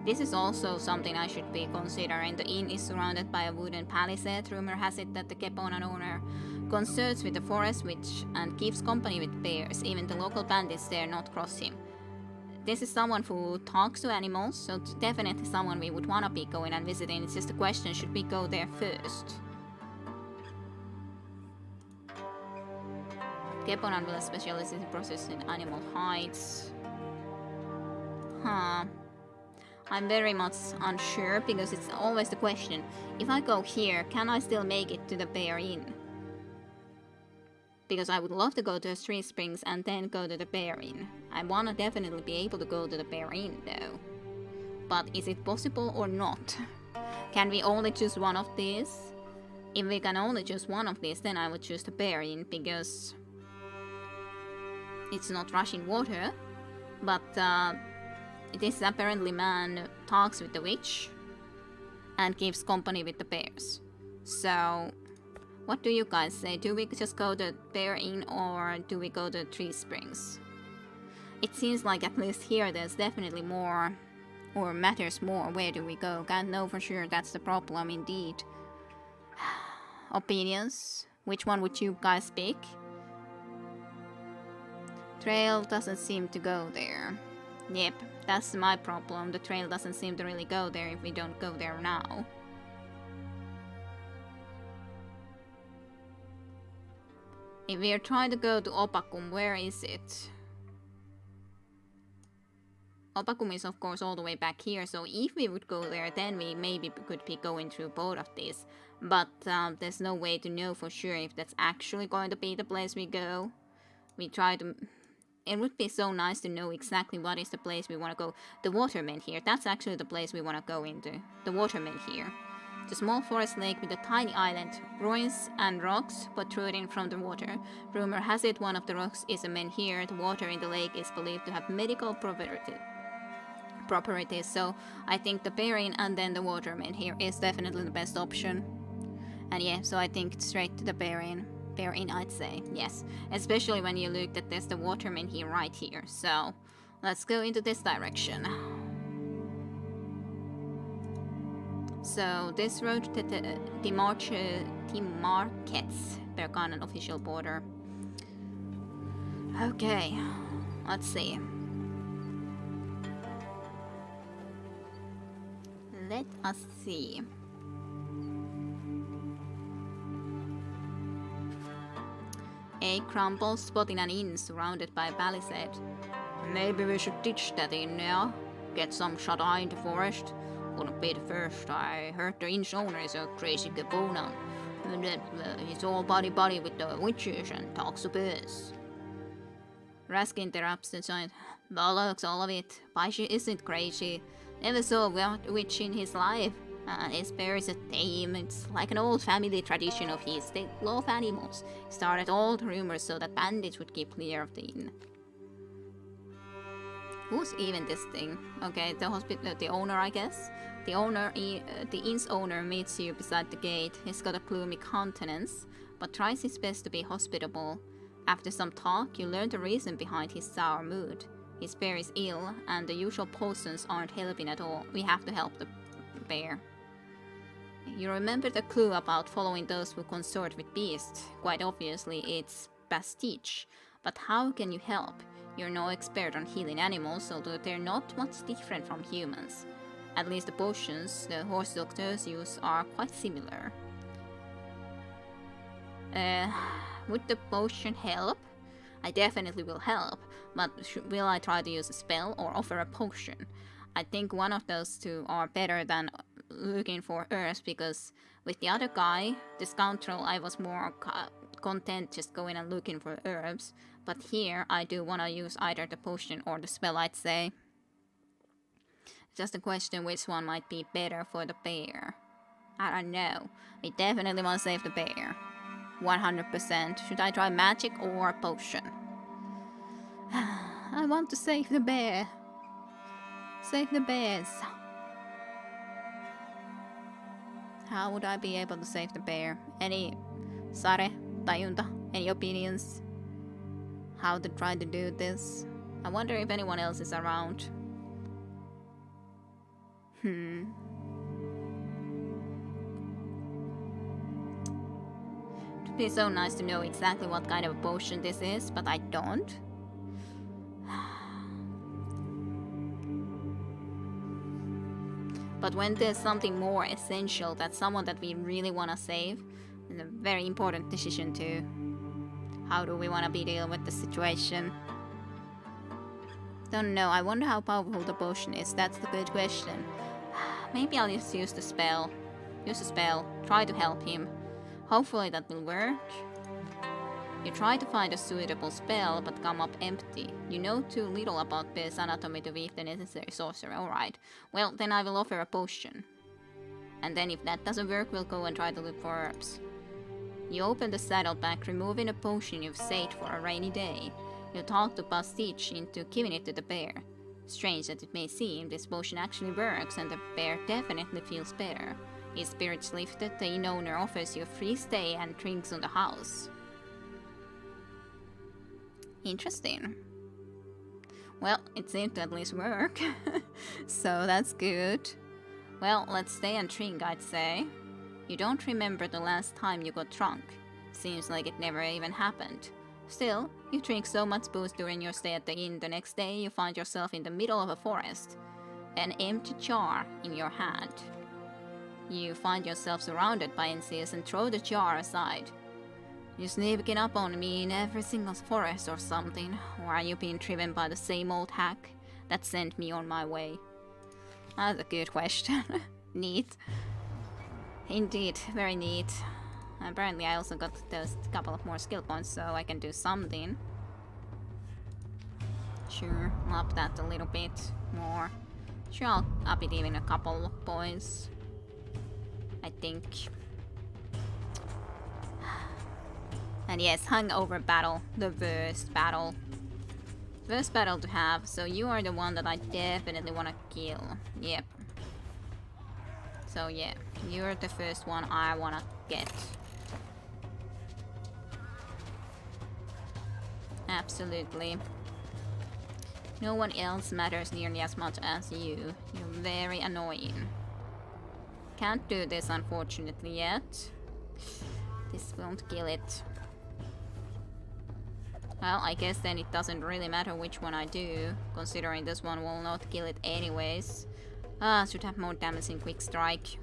This is also something I should be considering. The inn is surrounded by a wooden palisade. Rumor has it that the Keponan owner consorts with the forest witch and keeps company with bears. Even the local bandits dare not cross him. This is someone who talks to animals, so it's definitely someone we would want to be going and visiting. It's just a question, should we go there first? Keponan will specialize in processing animal hides. I'm very much unsure, because it's always the question, if I go here, can I still make it to the Bear Inn? Because I would love to go to the Tree Springs and then go to the Bear Inn. I wanna definitely be able to go to the Bear Inn though. But is it possible or not? Can we only choose one of these? If we can only choose one of these, then I would choose the Bear Inn, because it's not rushing water, but this apparently man talks with the witch and keeps company with the bears. So, what do you guys say? Do we just go to Bear Inn or do we go to Tree Springs? It seems like at least here there's definitely more, or matters more, where do we go? Can't know for sure, that's the problem indeed. Opinions? Which one would you guys pick? Trail doesn't seem to go there. Yep, that's my problem. The trail doesn't seem to really go there if we don't go there now. If we are trying to go to Opakum, where is it? Opakum is of course all the way back here, so if we would go there, then we maybe could be going through both of these. But there's no way to know for sure if that's actually going to be the place we go. We try to... It would be so nice to know exactly what is the place we want to go. The Waterman here, that's actually the place we want to go into. The Waterman here. The small forest lake with a tiny island, ruins and rocks protruding from the water. Rumor has it one of the rocks is a menhir. The water in the lake is believed to have medical properties, so I think the Bear Inn and then the Waterman here is definitely the best option. And yeah, so I think straight to the Bear Inn. Bear Inn, I'd say, yes. Especially when you look that there's the Waterman here, right here. So, let's go into this direction. So, this road to the demarcates Berghanan official border. Okay, let's see. Let us see. A crumble spot in an inn surrounded by a palisade. Maybe we should ditch that inn now. Get some shut-eye in the forest. Wouldn't be the first. I heard the inn's owner is a crazy Gabona. He's all buddy-buddy with the witches and talks to bears. Rask interrupts the giant. Bollocks, all of it. Paishi isn't crazy. Never saw a witch in his life. His bear is a tame. It's like an old family tradition of his. They love animals. He started all the rumors so that bandits would keep clear of the inn. Who's even this thing? Okay, the owner, I guess. The inn's owner meets you beside the gate. He's got a gloomy countenance, but tries his best to be hospitable. After some talk, you learn the reason behind his sour mood. His bear is ill, and the usual potions aren't helping at all. We have to help the bear. You remember the clue about following those who consort with beasts. Quite obviously, it's pastiche. But how can you help? You're no expert on healing animals, although they're not much different from humans. At least the potions the horse doctors use are quite similar. Would the potion help? I definitely will help, but will I try to use a spell or offer a potion? I think one of those two are better than looking for herbs, because with the other guy, the scoundrel, I was more content just going and looking for herbs. But here, I do want to use either the potion or the spell, I'd say. Just a question which one might be better for the bear. I don't know. We definitely want to save the bear. 100%. Should I try magic or potion? I want to save the bear. Save the bears. How would I be able to save the bear? Any Sare, Tajunta, any opinions? How to try to do this? I wonder if anyone else is around. It'd be so nice to know exactly what kind of a potion this is, but I don't. But when there's something more essential, that's someone that we really want to save, it's a very important decision too. How do we want to be dealing with the situation? Don't know, I wonder how powerful the potion is, that's the good question. Maybe I'll just use the spell. Use the spell, try to help him. Hopefully that will work. You try to find a suitable spell, but come up empty. You know too little about bear's anatomy to weave the necessary sorcery. Alright, well then I will offer a potion. And then if that doesn't work, we'll go and try to look for herbs. You open the saddlebag, removing a potion you've saved for a rainy day. You talk the Bastich into giving it to the bear. Strange that it may seem, this potion actually works and the bear definitely feels better. His spirits lifted, the inn owner offers you a free stay and drinks on the house. Interesting. Well, it seemed to at least work, so that's good. Well, let's stay and drink, I'd say. You don't remember the last time you got drunk. Seems like it never even happened. Still, you drink so much booze during your stay at the inn, the next day you find yourself in the middle of a forest. An empty jar in your hand. You find yourself surrounded by NCs and throw the jar aside. You sneaking up on me in every single forest or something? Or are you being driven by the same old hack that sent me on my way? That's a good question. Neat. Indeed, very neat. Apparently I also got those couple of more skill points, so I can do something. Sure, I'll up that a little bit more. Sure, I'll up it even a couple of points. I think. And yes, hungover battle. The worst battle. Worst battle to have, so you are the one that I definitely want to kill. Yep. So yeah, you're the first one I want to get. Absolutely. No one else matters nearly as much as you. You're very annoying. Can't do this unfortunately yet. This won't kill it. Well, I guess then it doesn't really matter which one I do, considering this one will not kill it anyways. Should have more damage in quick strike.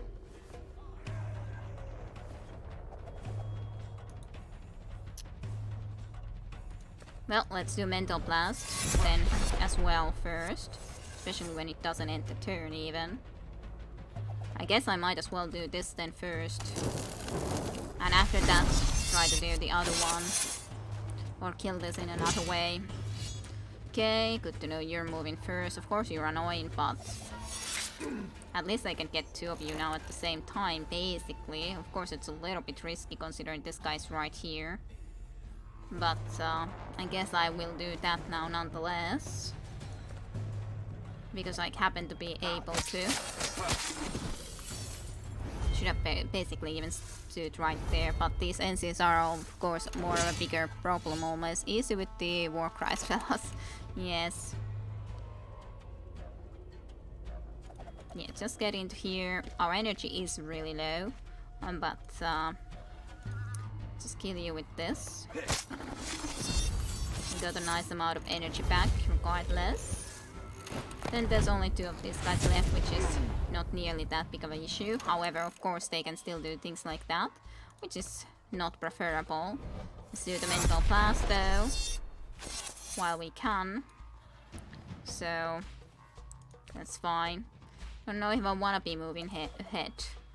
Well, let's do mental blast then as well first, especially when it doesn't end the turn even. I guess I might as well do this then first, and after that try to do the other one, or kill this in another way. Okay, good to know you're moving first. Of course you're annoying, but at least I can get two of you now at the same time, basically. Of course it's a little bit risky considering this guy's right here. But I guess I will do that now nonetheless. Because I happen to be able to. Should have basically even stood right there, but these NCs are of course more of a bigger problem, almost easy with the Warcry spells. Yes. Yeah, just get into here. Our energy is really low, but just kill you with this. We got a nice amount of energy back, regardless. Then there's only two of these guys left, which is not nearly that big of an issue. However, of course, they can still do things like that, which is not preferable. Let's do the mental blast though, while we can. So that's fine. Don't know if I wanna be moving ahead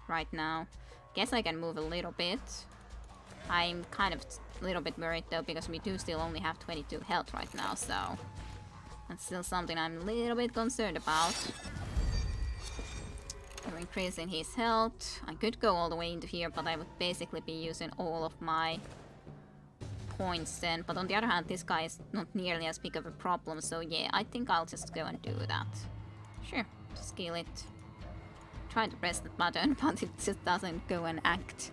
right now. Guess I can move a little bit. I'm kind of a little bit worried though, because we do still only have 22 health right now, so that's still something I'm a little bit concerned about. We're increasing his health. I could go all the way into here, but I would basically be using all of my points then. But on the other hand, this guy is not nearly as big of a problem, so yeah, I think I'll just go and do that. Sure, just kill it. Try to press the button, but it just doesn't go and act.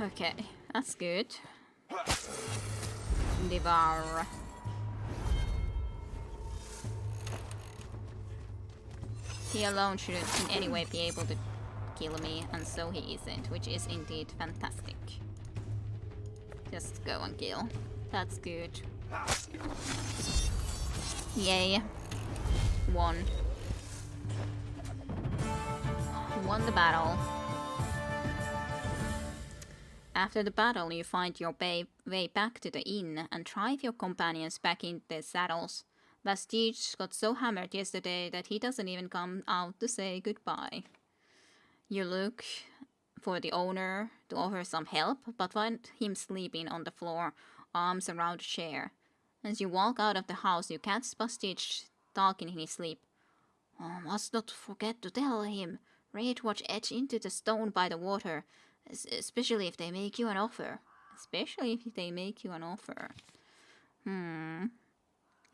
Okay, that's good. Devour. He alone shouldn't in any way be able to kill me, and so he isn't, which is indeed fantastic. Just go and kill. That's good. Yay. Won. Won the battle. After the battle, you find your way back to the inn and drive your companions back in their saddles. Bastich got so hammered yesterday that he doesn't even come out to say goodbye. You look for the owner to offer some help, but find him sleeping on the floor, arms around a chair. As you walk out of the house, you catch Bastich talking in his sleep. Oh, must not forget to tell him. Raid watch etch into the stone by the water, especially if they make you an offer. Especially if they make you an offer. And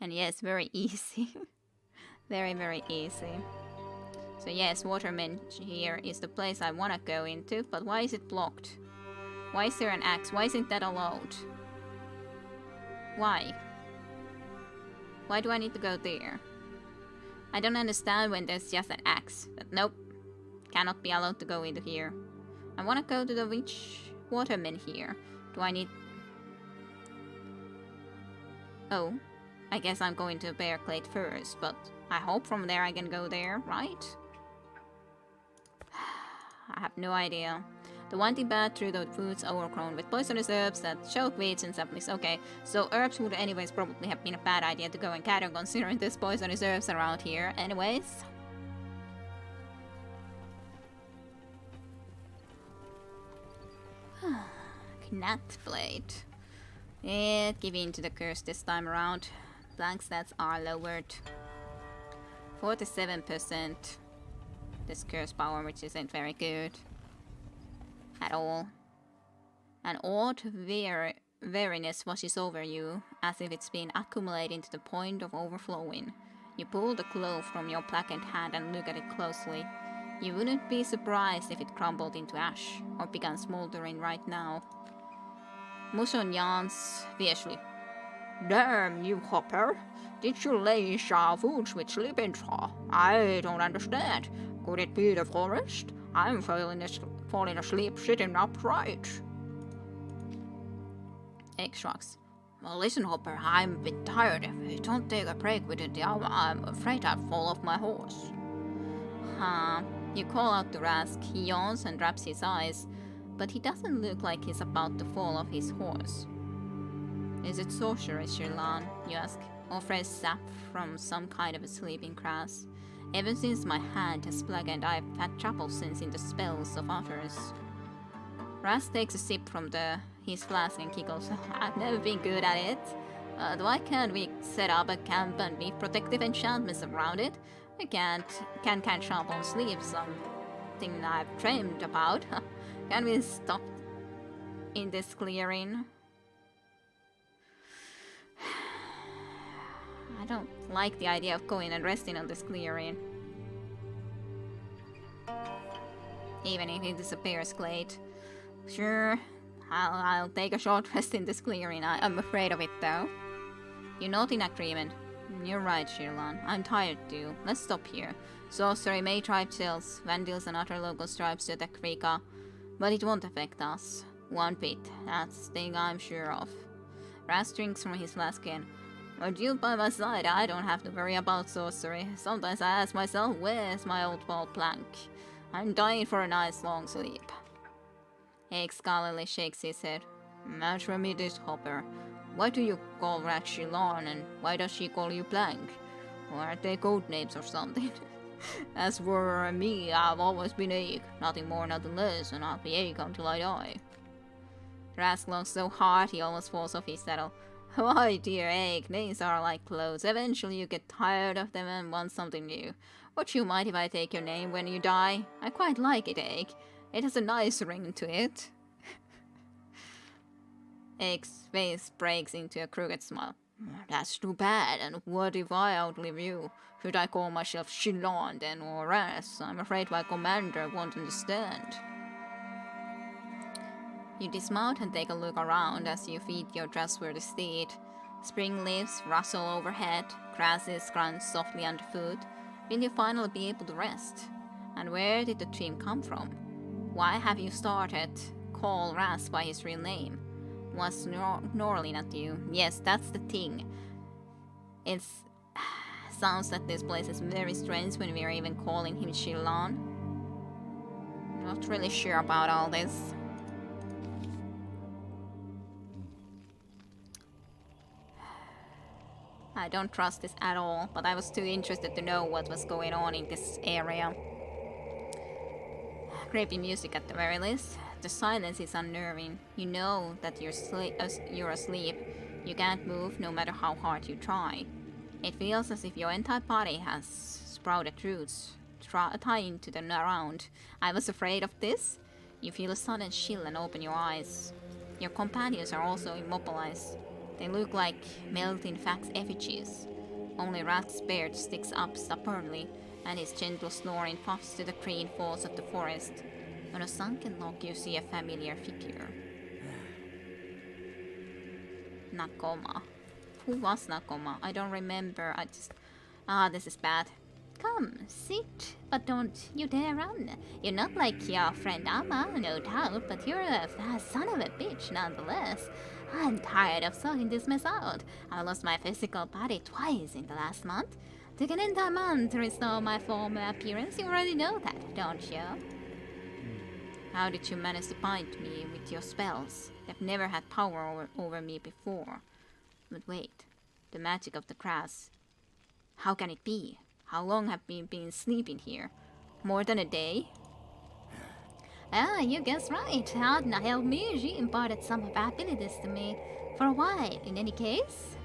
yes, very easy. Very, very easy. So yes, Waterman here is the place I want to go into, but why is it blocked? Why is there an axe? Why isn't that allowed? Why? Why do I need to go there? I don't understand when there's just an axe. But nope. Cannot be allowed to go into here. I want to go to the witch Waterman here. Do I need... Oh. I guess I'm going to Bearclade first, but I hope from there I can go there, right? I have no idea. The winding path through the woods overgrown with poisonous herbs that choke weeds and saplings. Okay, so herbs would anyways probably have been a bad idea to go and gather considering there's poisonous herbs around here. Anyways. Knat blade. Give in to the curse this time around. Blank stats are lowered. 47%. This curse power, which isn't very good at all. An odd weariness washes over you, as if it's been accumulating to the point of overflowing. You pull the glove from your blackened hand and look at it closely. You wouldn't be surprised if it crumbled into ash, or began smoldering right now. Muson yawns fiercely. Damn you, Hopper! Did you lay foods with sleeping straw? I don't understand. Could it be the forest? I'm falling asleep sitting upright. Egg shrugs. Well, listen, Hopper, I'm a bit tired. If I don't take a break within the hour, I'm afraid I'll fall off my horse. You call out to Rask. He yawns and wraps his eyes, but he doesn't look like he's about to fall off his horse. Is it sorcery, Shirlan? You ask, or fresh sap from some kind of a sleeping grass? Ever since my hand has blackened, I've had trouble sensing the spells of others. Rask takes a sip from his flask and giggles. I've never been good at it. Why can't we set up a camp and be protective enchantments around it? I can catch up on sleep, something I've dreamed about. Can we stop in this clearing? I don't like the idea of going and resting on this clearing. Even if it disappears, Glade. Sure, I'll take a short rest in this clearing. I'm afraid of it, though. You nod in agreement. You're right, Shirlan. I'm tired too. Let's stop here. Sorcery may drive chills, Vandals and other local tribes to attack Rika, but it won't affect us. One bit. That's the thing I'm sure of. Rask drinks from his flask again. With you by my side, I don't have to worry about sorcery. Sometimes I ask myself, where's my old ball plank? I'm dying for a nice long sleep. Egg scarletly shakes his head. Answer me this, Hopper. Why do you call Rask Shilon, and why does she call you Plank? Or are they code names or something? As for me, I've always been Egg. Nothing more, nothing less, and I'll be Egg until I die. Rask looks so hard he almost falls off his saddle. Why, dear Egg, names are like clothes. Eventually you get tired of them and want something new. Would you mind if I take your name when you die? I quite like it, Egg. It has a nice ring to it. Egg's face breaks into a crooked smile. That's too bad, and what if I outlive you? Should I call myself Shilon then, or Rask? I'm afraid my commander won't understand. You dismount and take a look around as you feed your trustworthy steed. Spring leaves rustle overhead, grasses crunch softly underfoot. Will you finally be able to rest? And where did the dream come from? Why have you started call Rask by his real name? Was snarling at you. Yes, that's the thing. It sounds that this place is very strange when we are even calling him Shilon. Not really sure about all this. I don't trust this at all, but I was too interested to know what was going on in this area. Creepy music at the very least. The silence is unnerving. You know that you're asleep. You can't move no matter how hard you try. It feels as if your entire body has sprouted roots, tying to the ground. I was afraid of this. You feel a sudden chill and open your eyes. Your companions are also immobilized. They look like melting fax effigies. Only Rat's beard sticks up stubbornly, and his gentle snoring puffs to the green falls of the forest. On a sunken log you see a familiar figure. Nakoma. Who was Nakoma? I don't remember. This is bad. Come, sit, but don't you dare run. You're not like your friend Amma, no doubt, but you're a fast son of a bitch nonetheless. I'm tired of sorting this mess out. I lost my physical body twice in the last month. Took an entire month to restore my former appearance. You already know that, don't you? How did you manage to bind me with your spells? You've never had power over me before. But wait, the magic of the grass. How can it be? How long have we been sleeping here? More than a day? Ah, you guessed right. Adna helped me. She imparted some of her abilities to me. For a while, in any case.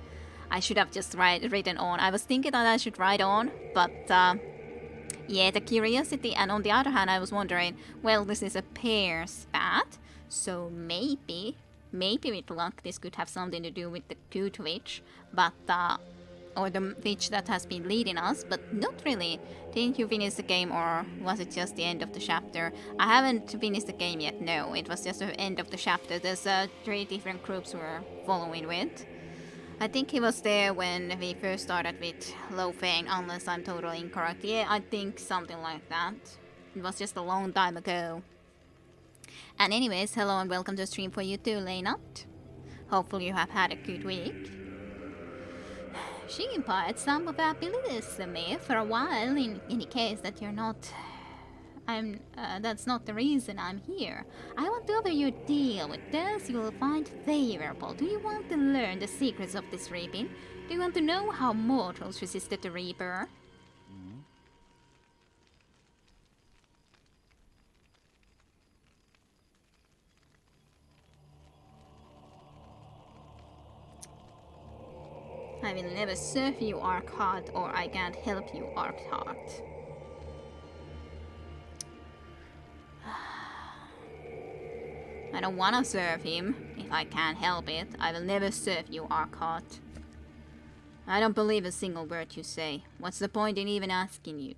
I should have just written on. I was thinking that I should write on, but yeah, the curiosity. And on the other hand, I was wondering, well, this is a pear spat, so maybe with luck this could have something to do with the good witch, but or the witch that has been leading us, but not really. Didn't you finish the game, or was it just the end of the chapter? I haven't finished the game yet, no. It was just the end of the chapter. There's 3 different groups we're following with. I think he was there when we first started with Lo Feng, unless I'm totally incorrect. Yeah, I think something like that. It was just a long time ago. And anyways, hello and welcome to the stream for you too, Leynot. Hopefully you have had a good week. She imparted some of her abilities to me for a while, in any case that you're not... that's not the reason I'm here. I want to offer you a deal with those you will find favorable. Do you want to learn the secrets of this reaping? Do you want to know how mortals resisted the Reaper? I will never serve you, Arkheart, or I can't help you, Arkheart. I don't want to serve him. If I can't help it, I will never serve you, Arkheart. I don't believe a single word you say. What's the point in even asking you?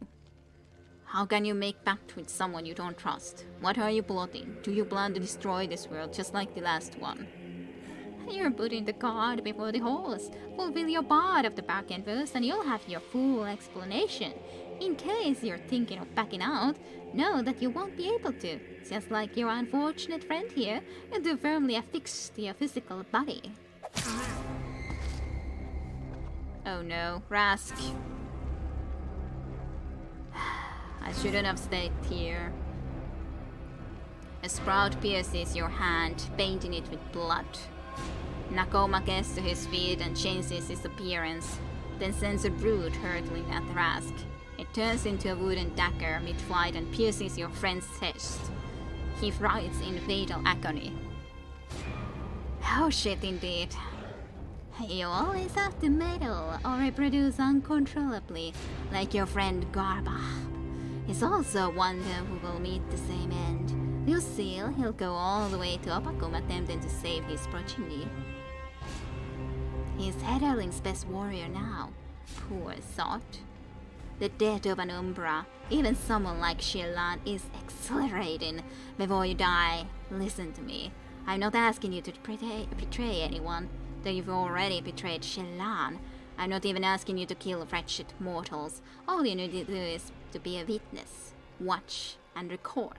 How can you make pact with someone you don't trust? What are you plotting? Do you plan to destroy this world just like the last one? You're putting the cart before the horse. Fulfill your part of the bargain first and you'll have your full explanation. In case you're thinking of backing out, know that you won't be able to. Just like your unfortunate friend here, you're too firmly affixed to your physical body. Oh no, Rask. I shouldn't have stayed here. A sprout pierces your hand, painting it with blood. Nakoma gets to his feet and changes his appearance, then sends a brood hurtling at Rask. It turns into a wooden dagger mid-flight and pierces your friend's chest. He writhes in fatal agony. Oh shit indeed. You always have to meddle or reproduce uncontrollably, like your friend Garba. He's also one who will meet the same end. Lucille, he'll go all the way to Opakum attempting to save his progeny. He's Hedderling's best warrior now. Poor thought. The death of an Umbra, even someone like Shellan, is exhilarating. Before you die, listen to me. I'm not asking you to betray anyone, though you've already betrayed Shellan. I'm not even asking you to kill wretched mortals. All you need to do is to be a witness, watch, and record.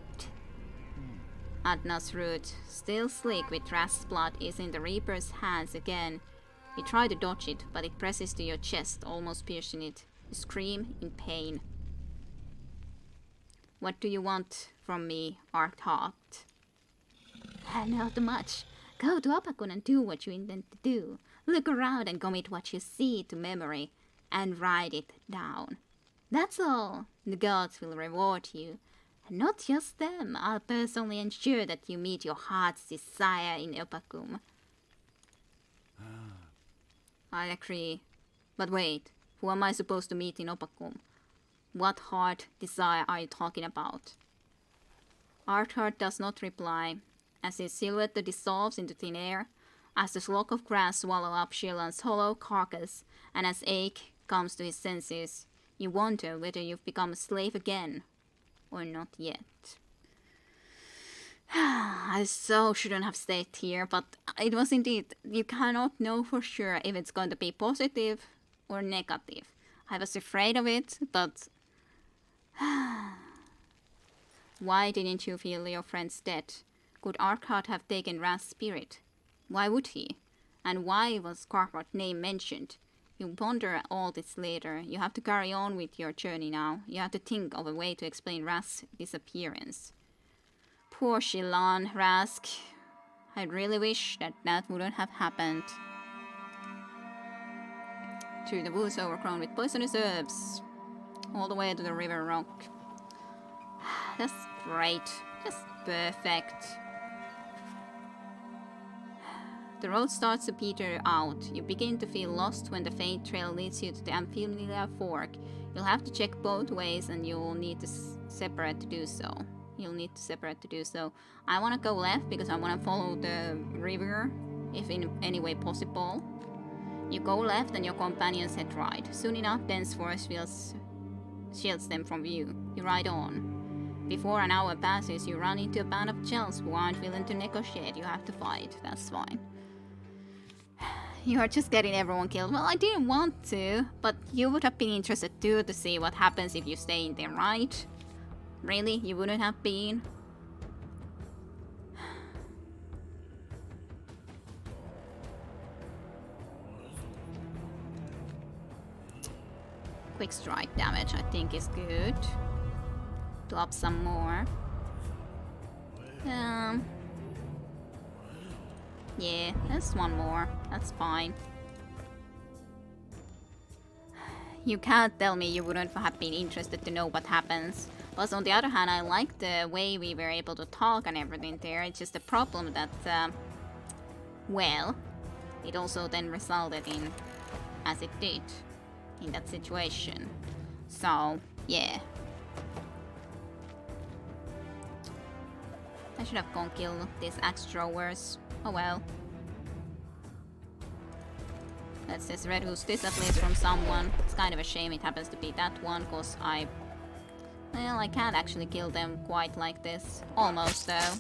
Adna's root, still sleek with Rask's blood, is in the Reaper's hands again. You try to dodge it, but it presses to your chest, almost piercing it. You scream in pain. What do you want from me, Arkheart? Not much. Go to Opakun and do what you intend to do. Look around and commit what you see to memory, and write it down. That's all. The gods will reward you. And not just them. I'll personally ensure that you meet your heart's desire in Opakum. I agree. But wait, who am I supposed to meet in Opakum? What heart desire are you talking about? Arkheart does not reply. As his silhouette dissolves into thin air, As the flock of grass swallow up Shielan's hollow carcass, and as Ache comes to his senses, you wonder whether you've become a slave again, or not yet. I so shouldn't have stayed here, but it was indeed, you cannot know for sure if it's going to be positive or negative. I was afraid of it, but why didn't you feel your friend's dead? Could Arkard have taken Raz's spirit? Why would he? And why was Cartwright's name mentioned? You ponder all this later. You have to carry on with your journey now. You have to think of a way to explain Raz's disappearance. Poor Shielan, Rask. I really wish that that wouldn't have happened. Through the woods overgrown with poisonous herbs. All the way to the river rock. That's great. Just perfect. The road starts to peter out. You begin to feel lost when the faint trail leads you to the Amphilia Fork. You'll have to check both ways and you'll need to separate to do so. I want to go left because I want to follow the river if in any way possible. You go left and your companions head right. Soon enough, dense forest shields them from view. You ride on. Before an hour passes, you run into a band of Chels who aren't willing to negotiate. You have to fight. That's fine. You are just getting everyone killed. Well, I didn't want to, but you would have been interested too to see what happens if you stay in there, right? Really? You wouldn't have been? Quick strike damage I think is good. To up some more. Yeah, there's one more. That's fine. You can't tell me you wouldn't have been interested to know what happens. Plus, on the other hand, I like the way we were able to talk and everything there. It's just a problem that, well, it also then resulted in, as it did, in that situation. So, yeah. I should have gone kill these axe throwers. Oh well. That's this red goose. This at least from someone. It's kind of a shame it happens to be that one, cause I can't actually kill them quite like this. Almost though.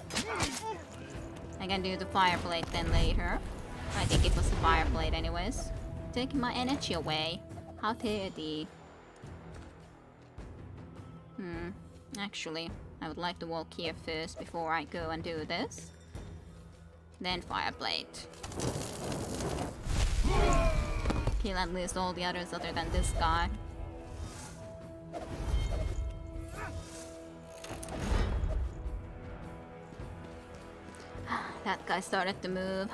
I can do the fire blade then later. I think it was the fire blade anyways. Taking my energy away. How dirty. Actually, I would like to walk here first before I go and do this. Then Fireblade. Kill at least all the others other than this guy. That guy started to move.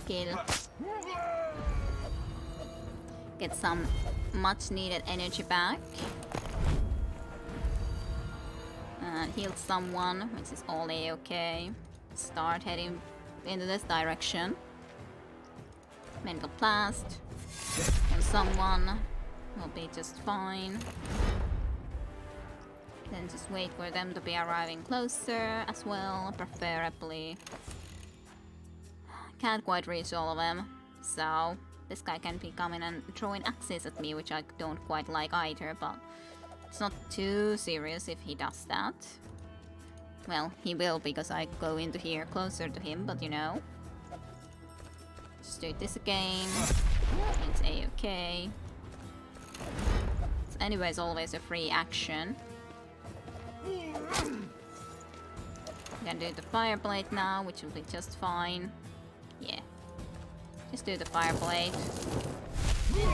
Kill. Get some much needed energy back. And heal someone, which is all a-okay. Start heading into this direction. Mental blast. And someone will be just fine. Then just wait for them to be arriving closer as well, preferably. Can't quite reach all of them, so this guy can be coming and throwing axes at me, which I don't quite like either, but it's not too serious if he does that. Well, he will because I go into here closer to him, but you know. Just do this again. It's a-okay. It's anyways always a free action. Can do the Fireblade now, which will be just fine. Yeah. Just do the Fireblade.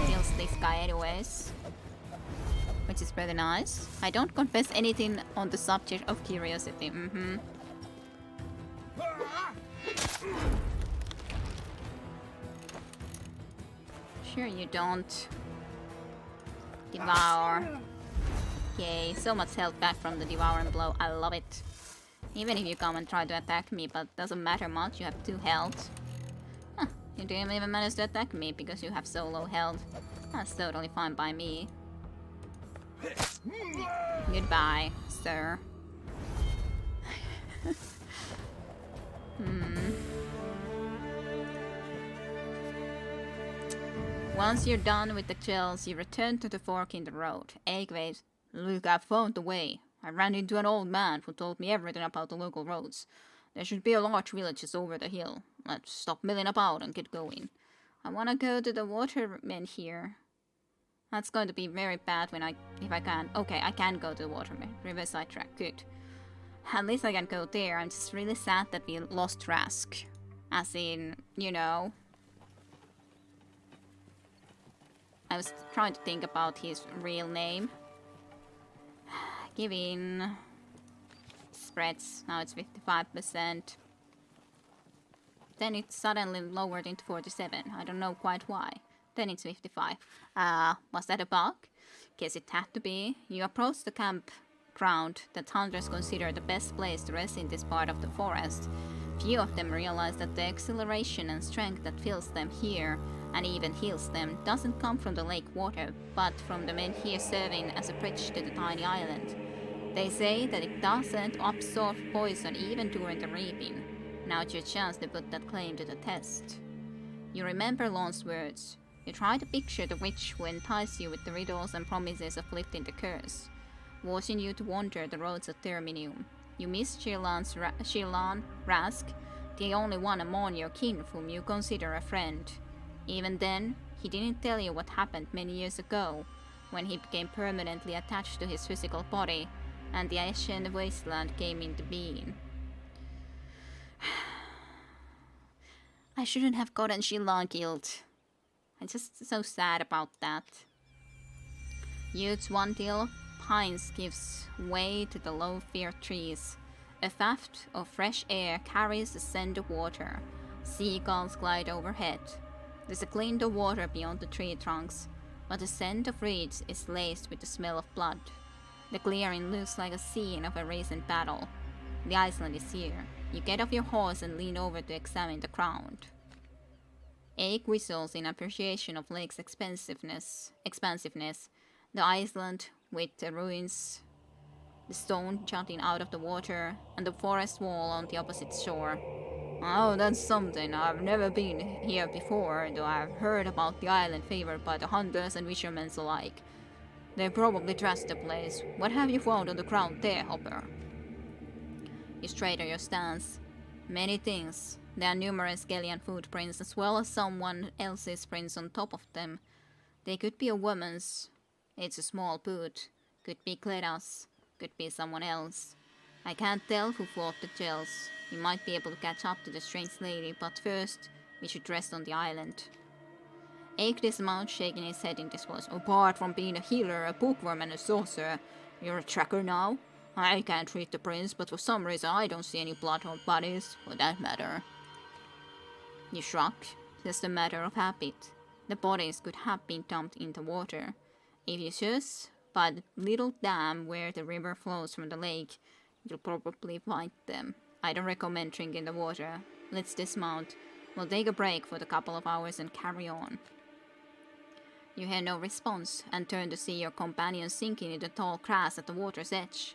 Kills this guy anyways. Which is pretty nice. I don't confess anything on the subject of curiosity. Sure you don't. Devour. Yay, so much health back from the devouring blow. I love it. Even if you come and try to attack me, but doesn't matter much, you have 2 health. Huh, you didn't even manage to attack me because you have so low health. That's totally fine by me. Goodbye, sir. Once you're done with the gels, you return to the fork in the road. Egg waves. Look, I found the way. I ran into an old man who told me everything about the local roads. There should be a large village just over the hill. Let's stop milling about and get going. I wanna go to the waterman here. That's going to be very bad if I can. Okay, I can go to the waterman. Riverside track, good. At least I can go there. I'm just really sad that we lost Rask. As in, you know. I was trying to think about his real name. Giving spreads. Now it's 55%. Then it's suddenly lowered into 47. I don't know quite why. Then it's 55. Was that a bug? Guess it had to be. You approach the campground that hunters consider the best place to rest in this part of the forest. Few of them realize that the exhilaration and strength that fills them here and even heals them doesn't come from the lake water, but from the men here serving as a bridge to the tiny island. They say that it doesn't absorb poison even during the reaping. Now's your chance to put that claim to the test. You remember Lon's words. You try to picture the witch who enticed you with the riddles and promises of lifting the curse, forcing you to wander the roads of Terminium. You miss Shillan Rask, the only one among your kin whom you consider a friend. Even then, he didn't tell you what happened many years ago, when he became permanently attached to his physical body, and the ancient wasteland came into being. I shouldn't have gotten Shillan killed. I'm just so sad about that. Youth's Wandil Pines gives way to the low fir trees. A waft of fresh air carries the scent of water. Seagulls glide overhead. There's a glint of water beyond the tree trunks, but the scent of reeds is laced with the smell of blood. The clearing looks like a scene of a recent battle. The island is here. You get off your horse and lean over to examine the ground. Ache whistles in appreciation of lake's expansiveness. The island with the ruins, the stone jutting out of the water, and the forest wall on the opposite shore. Oh, that's something. I've never been here before, though I've heard about the island favored by the hunters and fishermen alike. They probably trust the place. What have you found on the ground there, Hopper? You straighten your stance. Many things. There are numerous Gellian footprints as well as someone else's prints on top of them. They could be a woman's. It's a small boot. Could be Cleda's. Could be someone else. I can't tell who fought the gels. We might be able to catch up to the strange lady, but first, we should rest on the island. Ake dismounts, shaking his head in disgust. Apart from being a healer, a bookworm, and a sorcerer, you're a tracker now? I can't read the prints, but for some reason I don't see any blood or bodies, for that matter. You shrug. Just a matter of habit. The bodies could have been dumped in the water. If you search by the little dam where the river flows from the lake, you'll probably find them. I don't recommend drinking the water. Let's dismount. We'll take a break for a couple of hours and carry on. You hear no response and turn to see your companions sinking in the tall grass at the water's edge.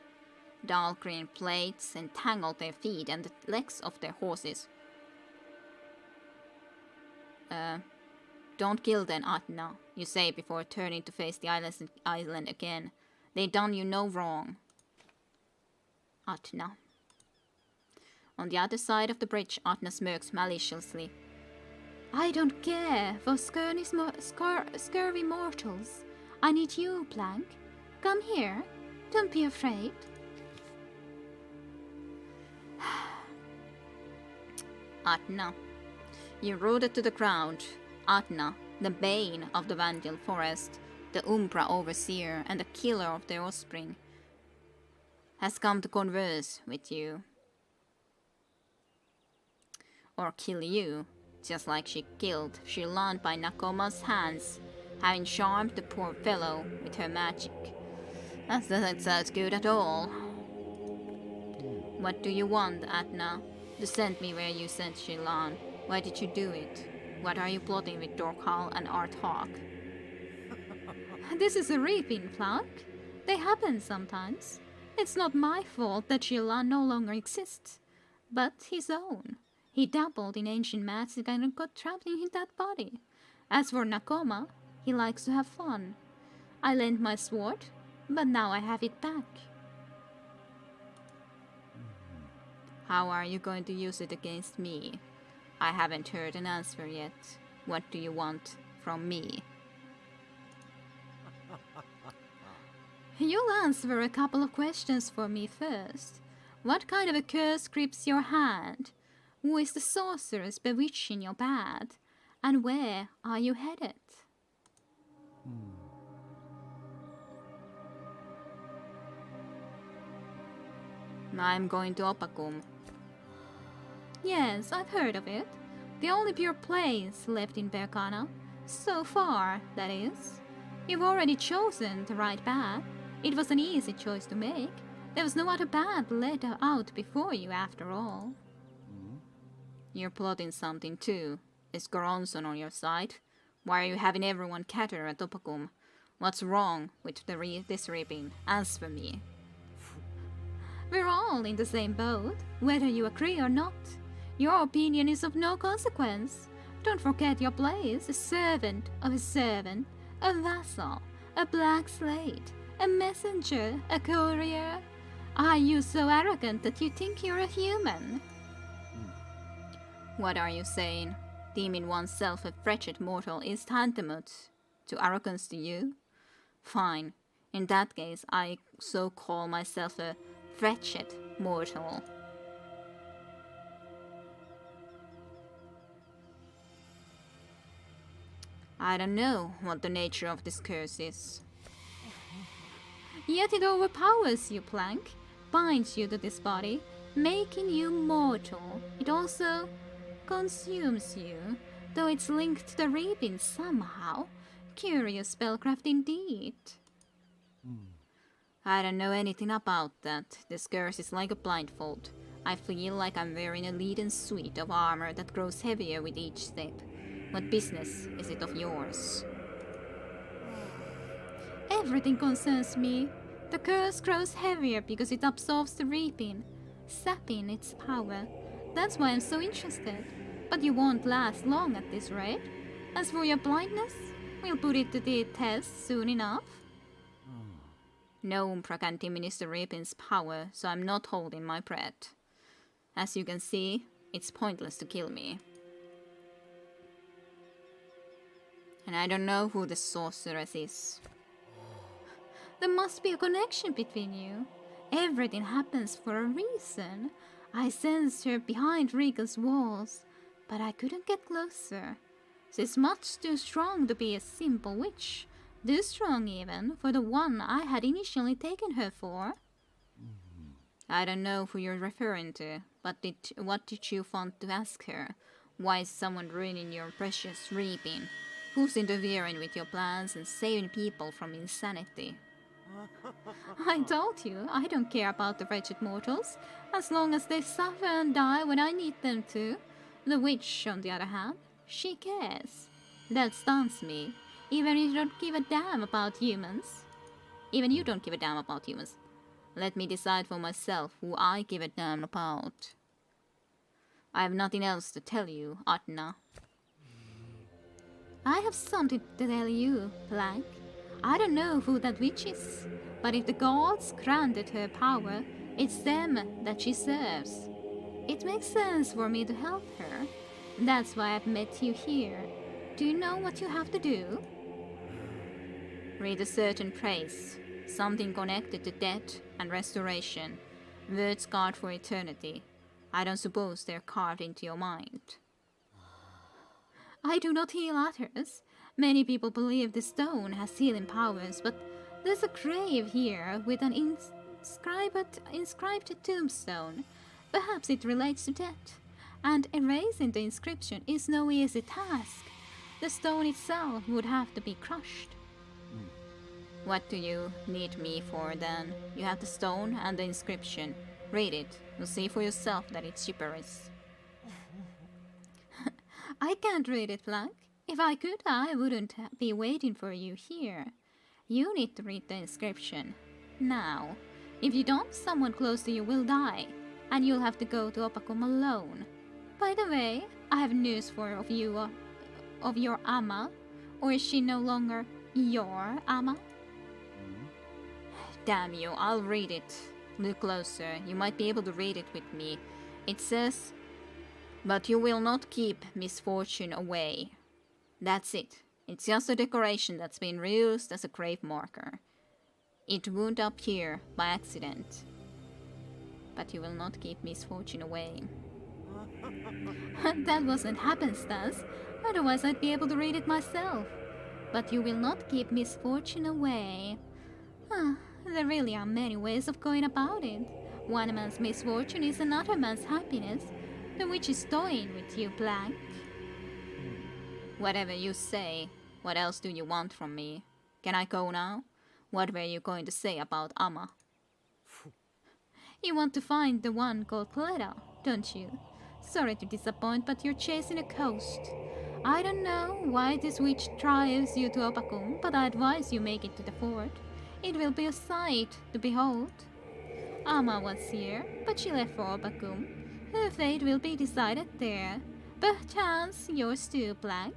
Dull green plates entangled their feet and the legs of their horses. Don't kill them, Atna, you say before turning to face the island again. They done you no wrong. Atna. On the other side of the bridge, Atna smirks maliciously. I don't care for scurvy mortals. I need you, Plank. Come here. Don't be afraid. Atna. You rooted to the ground. Atna, the bane of the Vandal forest, the Umbra overseer and the killer of their offspring, has come to converse with you. Or kill you, just like she killed Shillan by Nakoma's hands, having charmed the poor fellow with her magic. That doesn't sound good at all. What do you want, Atna? To send me where you sent Shillan. Why did you do it? What are you plotting with Dorkhal and Arthok? This is a reaping, Plank. They happen sometimes. It's not my fault that Shillan no longer exists, but his own. He dabbled in ancient magic and got trapped in that body. As for Nakoma, he likes to have fun. I lent my sword, but now I have it back. How are you going to use it against me? I haven't heard an answer yet. What do you want from me? You'll answer a couple of questions for me first. What kind of a curse grips your hand? Who is the sorceress bewitching your bed? And where are you headed? I'm going to Opakum. Yes, I've heard of it. The only pure place left in Berkana. So far, that is. You've already chosen the right path. It was an easy choice to make. There was no other path laid out before you, after all. You're plotting something too. Is Goronson on your side? Why are you having everyone cater at Opakum? What's wrong with this reaping? Answer me. We're all in the same boat, whether you agree or not. Your opinion is of no consequence. Don't forget your place, a servant of a servant, a vassal, a black slate, a messenger, a courier. Are you so arrogant that you think you're a human? What are you saying? Deeming oneself a wretched mortal is tantamount to arrogance to you? Fine. In that case, I so call myself a wretched mortal. I don't know what the nature of this curse is. Yet it overpowers you, Plank, binds you to this body, making you mortal. It also consumes you, though it's linked to the reaping somehow. Curious spellcraft indeed. I don't know anything about that. This curse is like a blindfold. I feel like I'm wearing a leaden suit of armor that grows heavier with each step. What business is it of yours? Everything concerns me. The curse grows heavier because it absorbs the reaping, sapping its power. That's why I'm so interested. But you won't last long at this rate. As for your blindness, we'll put it to the test soon enough. No Umbra can diminish the reaping's power, so I'm not holding my breath. As you can see, it's pointless to kill me. And I don't know who the sorceress is. There must be a connection between you. Everything happens for a reason. I sensed her behind Riga's walls, but I couldn't get closer. She's much too strong to be a simple witch. Too strong even for the one I had initially taken her for. I don't know who you're referring to, but what did you want to ask her? Why is someone ruining your precious reaping? Who's interfering with your plans and saving people from insanity? I told you, I don't care about the wretched mortals, as long as they suffer and die when I need them to. The witch, on the other hand, she cares. That stuns me, even if you don't give a damn about humans. Even you don't give a damn about humans. Let me decide for myself who I give a damn about. I have nothing else to tell you, Atna. I have something to tell you, Plank. I don't know who that witch is, but if the gods granted her power, it's them that she serves. It makes sense for me to help her. That's why I've met you here. Do you know what you have to do? Read a certain praise. Something connected to death and restoration. Words carved for eternity. I don't suppose they're carved into your mind. I do not heal others. Many people believe the stone has healing powers, but there's a grave here with an inscribed tombstone. Perhaps it relates to death, and erasing the inscription is no easy task. The stone itself would have to be crushed. What do you need me for then? You have the stone and the inscription. Read it. You'll see for yourself that it's gibberish. I can't read it, Plank. If I could, I wouldn't be waiting for you here. You need to read the inscription. Now. If you don't, someone close to you will die, and you'll have to go to Opakum alone. By the way, I have news of you, of your Amma. Or is she no longer your Amma? Damn you, I'll read it. Look closer, you might be able to read it with me. It says, "But you will not keep misfortune away." That's it. It's just a decoration that's been reused as a grave marker. It won't appear by accident. But you will not keep misfortune away. That wasn't happenstance. Otherwise I'd be able to read it myself. But you will not keep misfortune away. There really are many ways of going about it. One man's misfortune is another man's happiness. The witch is toying with you, Black. Whatever you say. What else do you want from me? Can I go now? What were you going to say about Amma? You want to find the one called Cleda, don't you? Sorry to disappoint, but you're chasing a ghost. I don't know why this witch drives you to Opakum, but I advise you make it to the fort. It will be a sight to behold. Amma was here, but she left for Opakum. Her fate will be decided there. Perchance yours too, Black.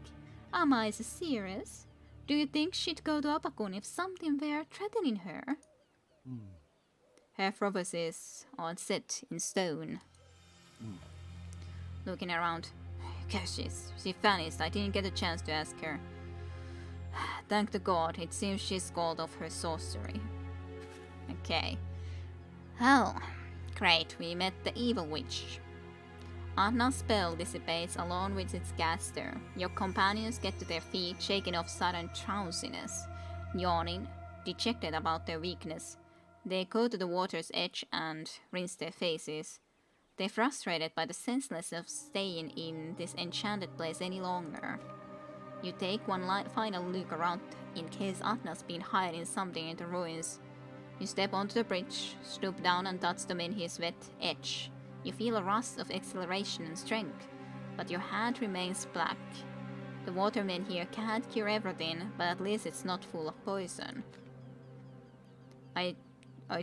Amma is a seeress. Do you think she'd go to Opakum if something were threatening her? Her prophecies are set in stone. Looking around. Curses, she vanished. I didn't get a chance to ask her. Thank the god, it seems she's called off her sorcery. Okay. Oh, great, we met the evil witch. Adna's spell dissipates along with its caster. Your companions get to their feet, shaking off sudden drowsiness. Yawning, dejected about their weakness, they go to the water's edge and rinse their faces. They're frustrated by the senselessness of staying in this enchanted place any longer. You take one final look around in case Adna's been hiding something in the ruins. You step onto the bridge, stoop down and touch the his wet edge. You feel a rush of exhilaration and strength, but your hand remains black. The watermen here can't cure everything, but at least it's not full of poison. I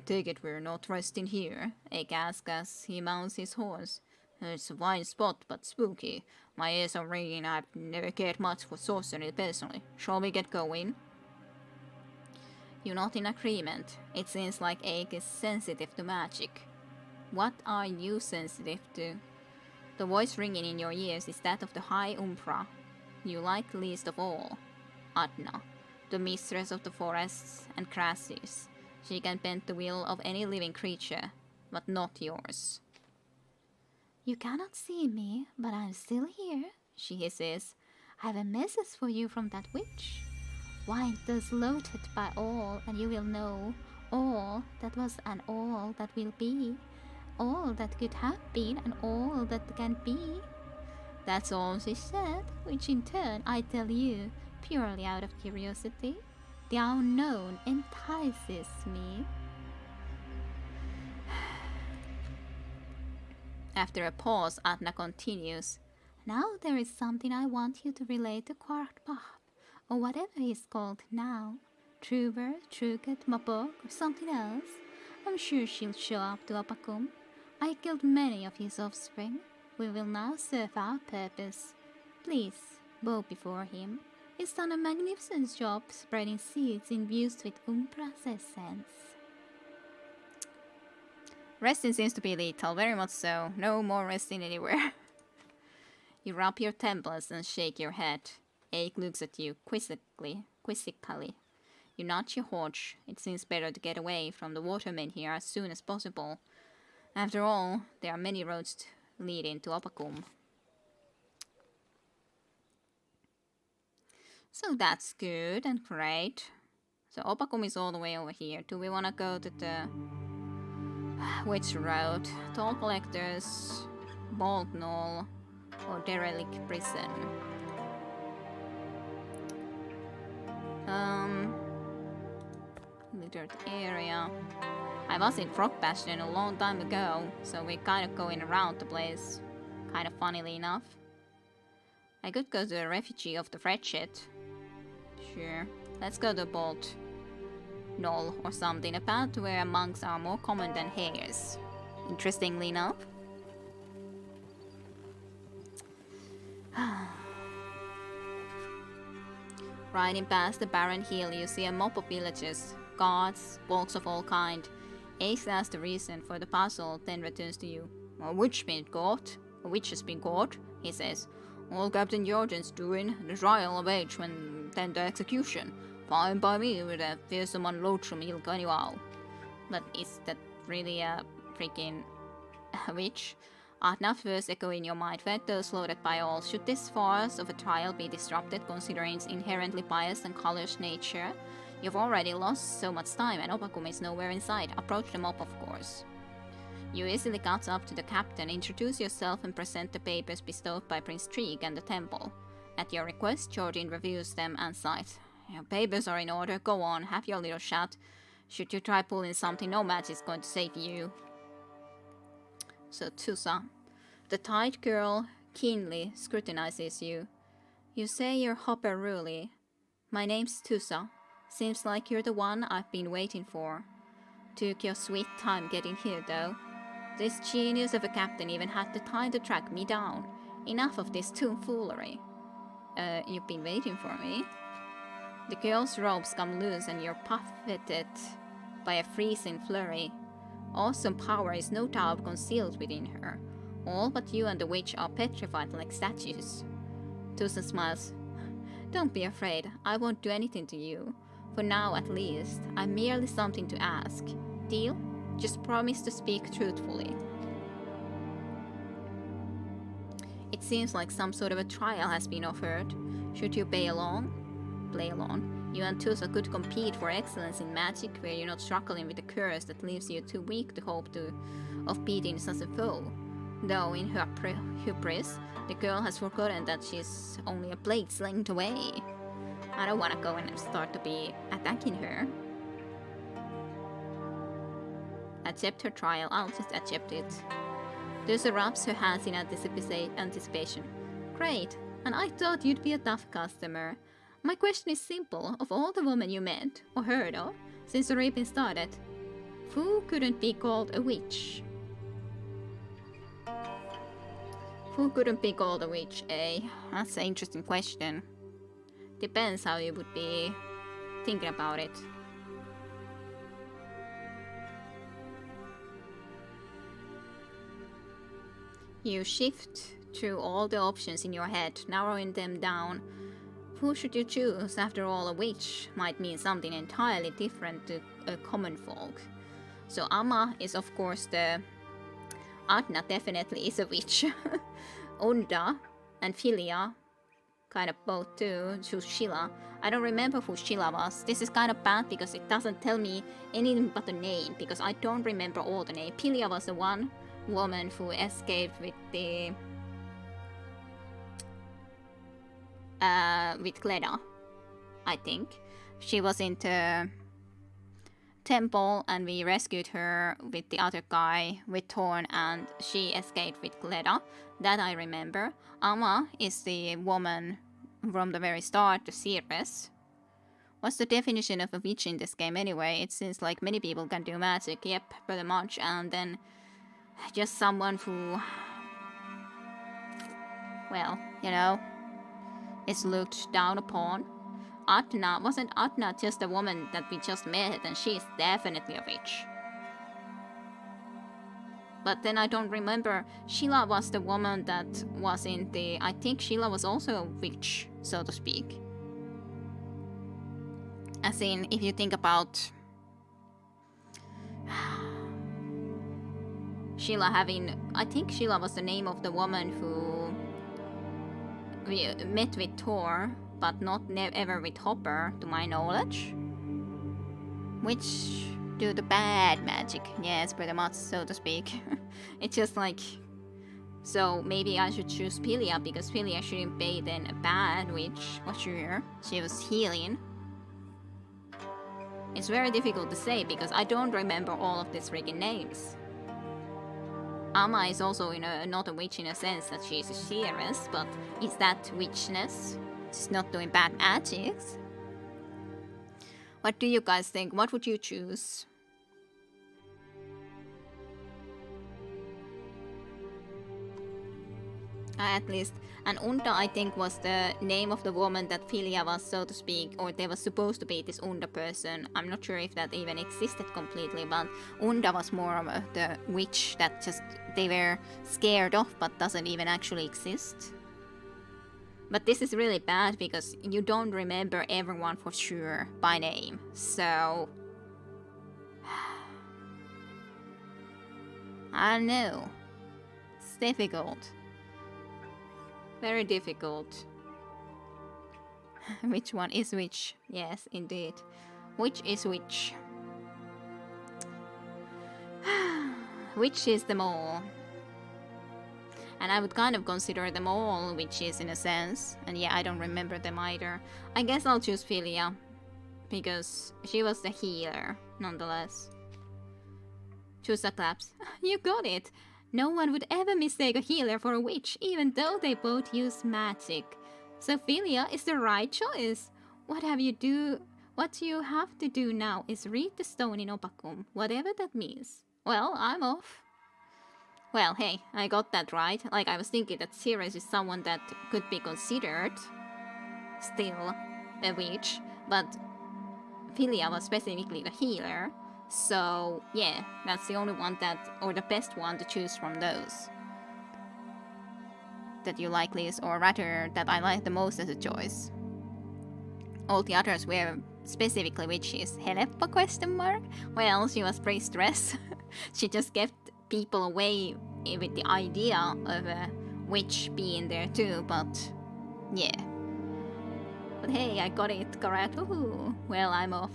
take it we're not resting here, Egg asks as he mounts his horse. It's a fine spot, but spooky. My ears are ringing. I've never cared much for sorcery personally. Shall we get going? You're not in agreement. It seems like Egg is sensitive to magic. What are you sensitive to? The voice ringing in your ears is that of the High Umbra. You like least of all. Adna, the mistress of the forests and grasses. She can bend the will of any living creature, but not yours. You cannot see me, but I'm still here, she hisses. I have a message for you from that witch. Wine thus loaded by all, and you will know all that was and all that will be, all that could have been and all that can be. That's all she said, which in turn I tell you, purely out of curiosity. The unknown entices me. After a pause, Adna continues. Now there is something I want you to relate to Quartbach, or whatever he's called now. Truber, Truket, Mapok, or something else. I'm sure she'll show up to Opakum. I killed many of his offspring. We will now serve our purpose. Please, bow before him. He's done a magnificent job spreading seeds infused with Umbra's essence. Resting seems to be lethal, very much so. No more resting anywhere. You rub your temples and shake your head. Ache looks at you quizzically. You nudge your horse. It seems better to get away from the watermen here as soon as possible. After all, there are many roads leading to Opakum. So that's good and great. So Opakum is all the way over here. Do we want to go to the... which road? Toll Collectors, Bolt Knoll, or Derelict Prison? Littered area. I was in Frog Bastion a long time ago, so we're kind of going around the place. Kind of funnily enough. I could go to the Refugee of the Fretchet. Sure. Let's go to Bolt Knoll or something, a path where monks are more common than hares. Interestingly enough. Riding past the barren hill, you see a mob of villagers, guards, walks of all kind. Ace asks the reason for the puzzle, then returns to you. A witch been caught? A witch has been caught, he says. All Captain Jordan's doing, the trial of age when then the execution. Fine by me with a fearsome unloadsome ilk anyhow. But is that really a freaking witch? Atna first echo in your mind, though slaughtered by all. Should this farce of a trial be disrupted, considering its inherently biased and colorless nature? You've already lost so much time, and Opakum is nowhere in sight. Approach the mob, of course. You easily catch up to the captain, introduce yourself, and present the papers bestowed by Prince Trig and the temple. At your request, Jordan reviews them and sighs. Your papers are in order. Go on, have your little chat. Should you try pulling something, no match is going to save you. So Tusa, the tight girl, keenly scrutinizes you. You say you're Hopper Ruli. My name's Tusa. Seems like you're the one I've been waiting for. Took your sweet time getting here, though. This genius of a captain even had the time to track me down. Enough of this tomfoolery. You've been waiting for me? The girl's robes come loose and you're buffeted by a freezing flurry. Awesome power is no doubt concealed within her. All but you and the witch are petrified like statues. Tusa smiles. Don't be afraid, I won't do anything to you. For now, at least, I'm merely something to ask. Deal? Just promise to speak truthfully. It seems like some sort of a trial has been offered. Should you play along? You and Tusa could compete for excellence in magic, where you're not struggling with a curse that leaves you too weak to hope of beating such a foe. Though in her hubris, the girl has forgotten that she's only a blade's length away. I don't want to go and start to be attacking her. Accept her trial, I'll just accept it. Tusa rubs her hands in anticipation. Great, and I thought you'd be a tough customer. My question is simple. Of all the women you met, or heard of, since the raping started, who couldn't be called a witch? Who couldn't be called a witch, eh? That's an interesting question. Depends how you would be thinking about it. You shift through all the options in your head, narrowing them down. Who should you choose? After all, a witch might mean something entirely different to a common folk. So Amma is of course the... Atna definitely is a witch. Unda and Philia, kind of both too, choose Sheila. I don't remember who Sheila was. This is kind of bad because it doesn't tell me anything but the name, because I don't remember all the name. Philia was the one woman who escaped with the... with Gleda, I think. She was in the temple and we rescued her with the other guy, with Thorn, and she escaped with Gleda. That I remember. Amma is the woman from the very start, the seeress. What's the definition of a witch in this game anyway? It seems like many people can do magic, yep, pretty much, and then just someone who, well, you know, is looked down upon. Atna, wasn't Atna just a woman that we just met, and she is definitely a witch. But then I don't remember, Sheila was the woman that was in the... I think Sheila was also a witch, so to speak. As in, if you think about... Sheila having... I think Sheila was the name of the woman who... we met with Thor, but not ever with Hopper, to my knowledge. Which... do the bad magic. Yes, pretty much, so to speak. It's just like... So maybe I should choose Philia, because Philia shouldn't be then a bad witch. What's sure, she was healing. It's very difficult to say, because I don't remember all of these freaking names. Amma is also not a witch in a sense that she's a seeress, but is that witchness? She's not doing bad magics. What do you guys think? What would you choose? At least. And Unda, I think, was the name of the woman that Filia was, so to speak, or they were supposed to be this Unda person. I'm not sure if that even existed completely, but Unda was more of the witch that just they were scared of, but doesn't even actually exist. But this is really bad because you don't remember everyone for sure by name, so... I don't know. It's difficult. Very difficult. Which one is which? Yes, indeed. Which is which? Which is them all? And I would kind of consider them all witches in a sense. And yeah, I don't remember them either. I guess I'll choose Filia. Because she was the healer, nonetheless. Choose the claps. You got it! No one would ever mistake a healer for a witch, even though they both use magic. So Filia is the right choice. What you have to do now is read the stone in Opakum, whatever that means. Well, I'm off. Well, hey, I got that right. Like, I was thinking that Sirius is someone that could be considered still a witch, but Filia was specifically the healer. So, yeah, that's the only one that, or the best one to choose from those that you like least, or rather, that I like the most as a choice. All the others were specifically witches. Helleppa question mark? Well, she was pretty stressed. She just kept people away with the idea of a witch being there too, but yeah. But hey, I got it correct. Woohoo! Well, I'm off.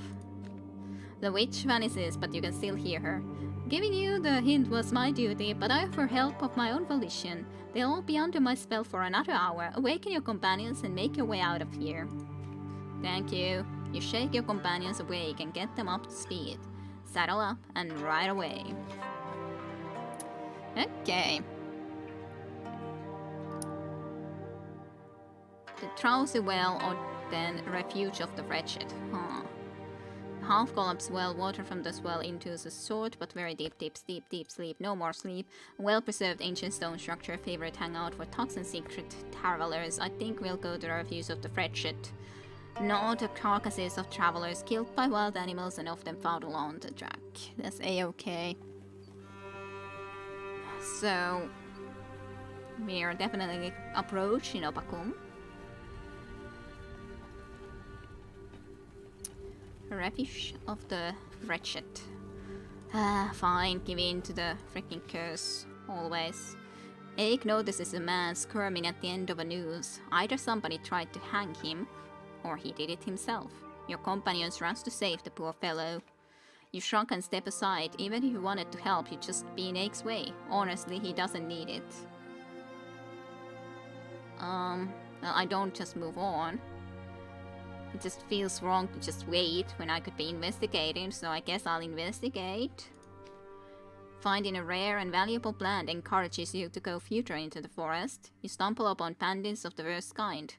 The witch vanishes, but you can still hear her. Giving you the hint was my duty, but I offer help of my own volition. They'll all be under my spell for another hour. Awaken your companions and make your way out of here. Thank you. You shake your companions awake and get them up to speed. Saddle up and ride away. Okay. The Drowsy Well, or then Refuge of the Wretched. Huh. Half-collapsed well, water from this well into a short but very deep sleep, no more sleep. Well-preserved ancient stone structure, favorite hangout for thugs and secret travelers. I think we'll go to the Refuge of the Wretched. No, the carcasses of travelers killed by wild animals and of them found along the track. That's a-okay. So, we are definitely approaching Opakum. Refuge of the Wretched. Fine, give in to the freaking curse, always. Ake notices a man squirming at the end of a noose. Either somebody tried to hang him, or he did it himself. Your companions rush to save the poor fellow. You shrunk and step aside. Even if you wanted to help, you'd just be in Ake's way. Honestly, he doesn't need it. Well, I don't just move on. It just feels wrong to just wait when I could be investigating, so I guess I'll investigate. Finding a rare and valuable plant encourages you to go further into the forest. You stumble upon bandits of the worst kind.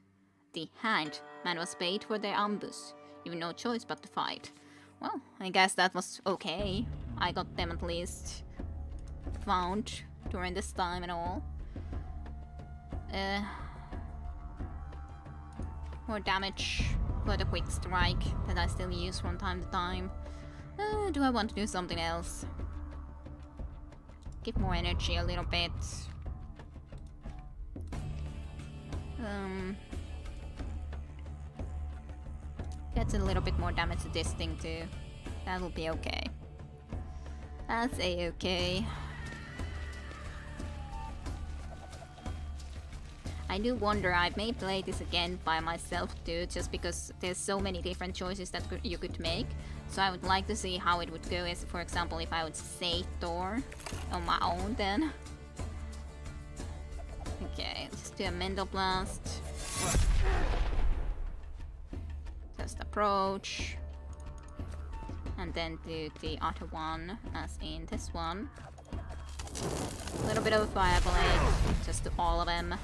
The Hand Man was paid for their ambush. You have no choice but to fight. Well, I guess that was okay. I got them at least found during this time and all. More damage for the quick strike that I still use from time to time. Do I want to do something else? Give more energy a little bit. Gets a little bit more damage to this thing too. That'll be okay. That's a-okay. I do wonder, I may play this again by myself too, just because there's so many different choices that you could make. So I would like to see how it would go, as for example, if I would save Thor on my own then. Okay, let's do a Mental Blast. Just approach. And then do the other one, as in this one. A little bit of a Fire Blade, just to all of them.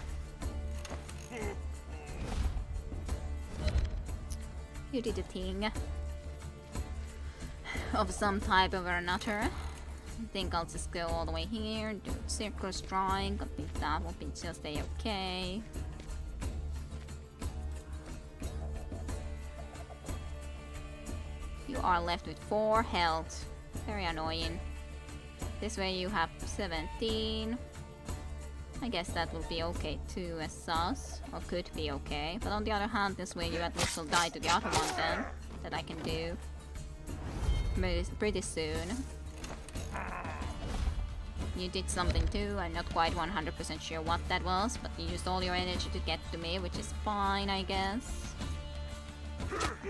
You did a thing of some type or another. I think I'll just go all the way here, do Circle Strike. I think that will be just a-okay. You are left with 4 health. Very annoying. This way you have 17. I guess that will be okay too as sus, or could be okay. But on the other hand, this way you at least will die to the other one then, that I can do pretty soon. You did something too, I'm not quite 100% sure what that was, but you used all your energy to get to me, which is fine, I guess.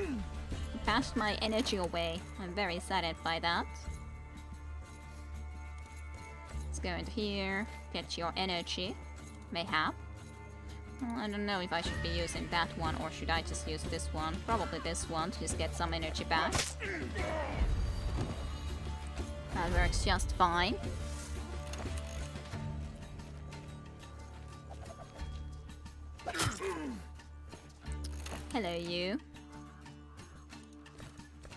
You passed my energy away. I'm very saddened by that. Let's go into here, get your energy, mayhap. Well, I don't know if I should be using that one or should I just use this one. Probably this one to just get some energy back. That works just fine. Hello, you.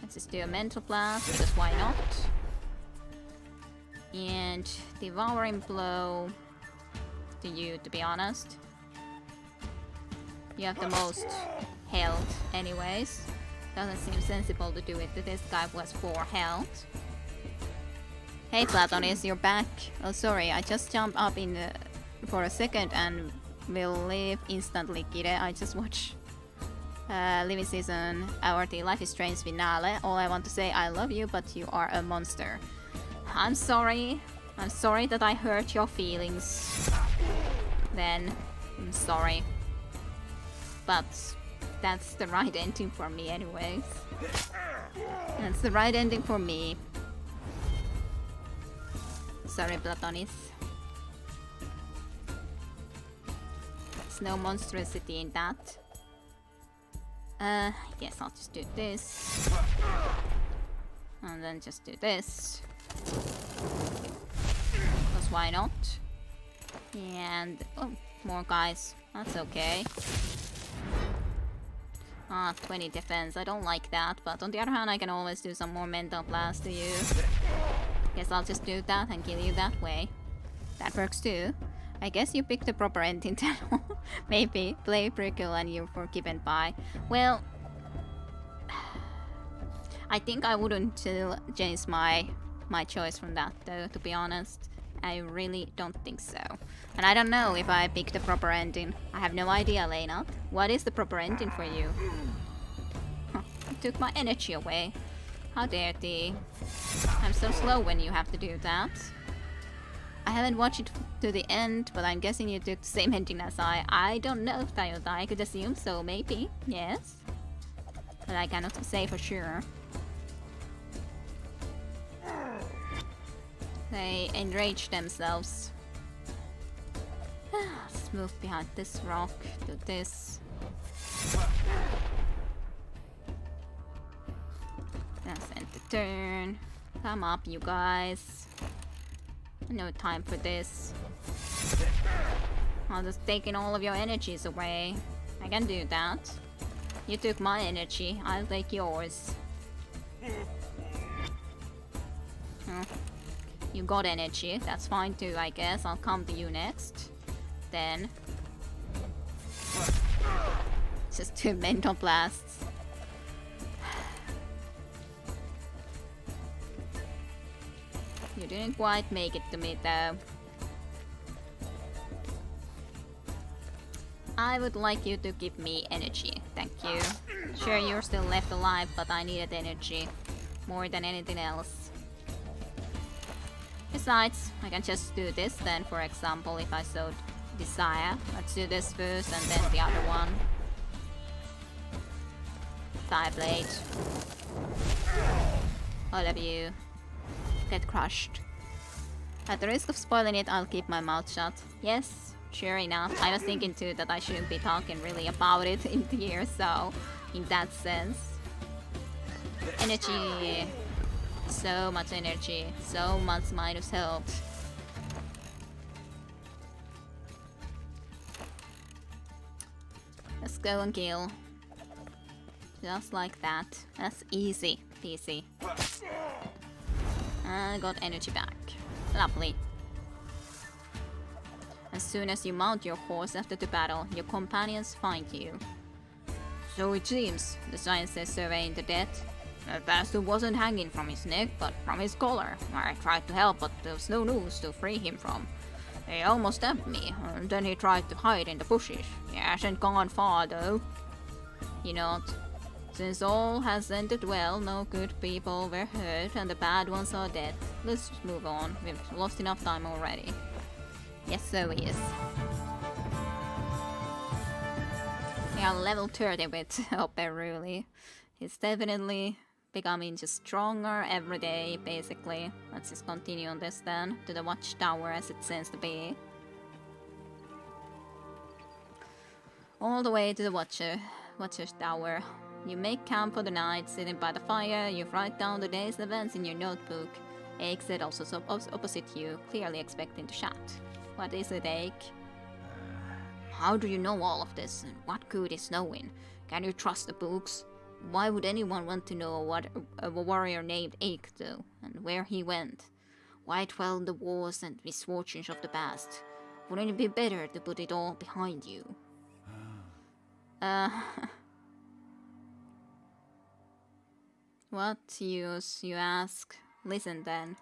Let's just do a mental blast, because why not? And devouring blow to you, to be honest. You have the most health anyways. Doesn't seem sensible to do it to this guy who has 4 health. Hey Platonis, you're back. Oh sorry, I just jumped up in for a second and will leave instantly, Kire. I just watched Living Season RT Life is Strange finale. All I want to say, I love you, but you are a monster. I'm sorry. I'm sorry that I hurt your feelings. Then, I'm sorry. But that's the right ending for me anyways. That's the right ending for me. Sorry, Platonis. There's no monstrosity in that. Yes, I'll just do this. And then just do this. Because why not? And... oh, more guys. That's okay. 20 defense. I don't like that, but on the other hand, I can always do some more mental blast to you. Guess I'll just do that and kill you that way. That works too. I guess you picked the proper ending then. Maybe. Play prequel and you're forgiven by. Well... I think I wouldn't change my choice from that though, to be honest. I really don't think so. And I don't know if I picked the proper ending. I have no idea, Lena. What is the proper ending for you? Huh, you took my energy away. How dare thee. I'm so slow when you have to do that. I haven't watched it to the end, but I'm guessing you took the same ending as I don't know, Toyota. I could assume so, maybe. Yes. But I cannot say for sure. They enrage themselves. Let's move behind this rock, do this. That's end the turn. Come up, you guys. No time for this. I'll just taking all of your energies away. I can do that. You took my energy, I'll take yours. Oh. You got energy, that's fine too, I guess. I'll come to you next. Then... just 2 mental blasts. You didn't quite make it to me though. I would like you to give me energy, thank you. Sure, you're still left alive, but I needed energy. More than anything else. Besides, I can just do this then, for example, if I so desire. Let's do this first and then the other one. Fire blade. All of you. Get crushed. At the risk of spoiling it, I'll keep my mouth shut. Yes, sure enough. I was thinking too that I shouldn't be talking really about it in here, so in that sense. Energy. So much energy, so much minus health. Let's go and kill. Just like that. That's easy peasy. I got energy back. Lovely. As soon as you mount your horse after the battle, your companions find you. So it seems, the giant says, surveying the dead. The bastard wasn't hanging from his neck, but from his collar. I tried to help, but there was no noose to free him from. He almost stabbed me, and then he tried to hide in the bushes. He hasn't gone far, though. You know what? Since all has ended well, no good people were hurt, and the bad ones are dead. Let's just move on. We've lost enough time already. Yes, so he is. We are level 30 with Operuli. He's definitely becoming just stronger every day, basically. Let's just continue on this then, to the watchtower as it seems to be. All the way to the Watcher's Tower. You make camp for the night, sitting by the fire, you write down the day's events in your notebook. Ake sat also opposite you, clearly expecting to chat. What is it, Ake? How do you know all of this, and what good is knowing? Can you trust the books? Why would anyone want to know what a warrior named Ake do, and where he went? Why dwell on the wars and misfortunes of the past? Wouldn't it be better to put it all behind you? What use, you ask? Listen then.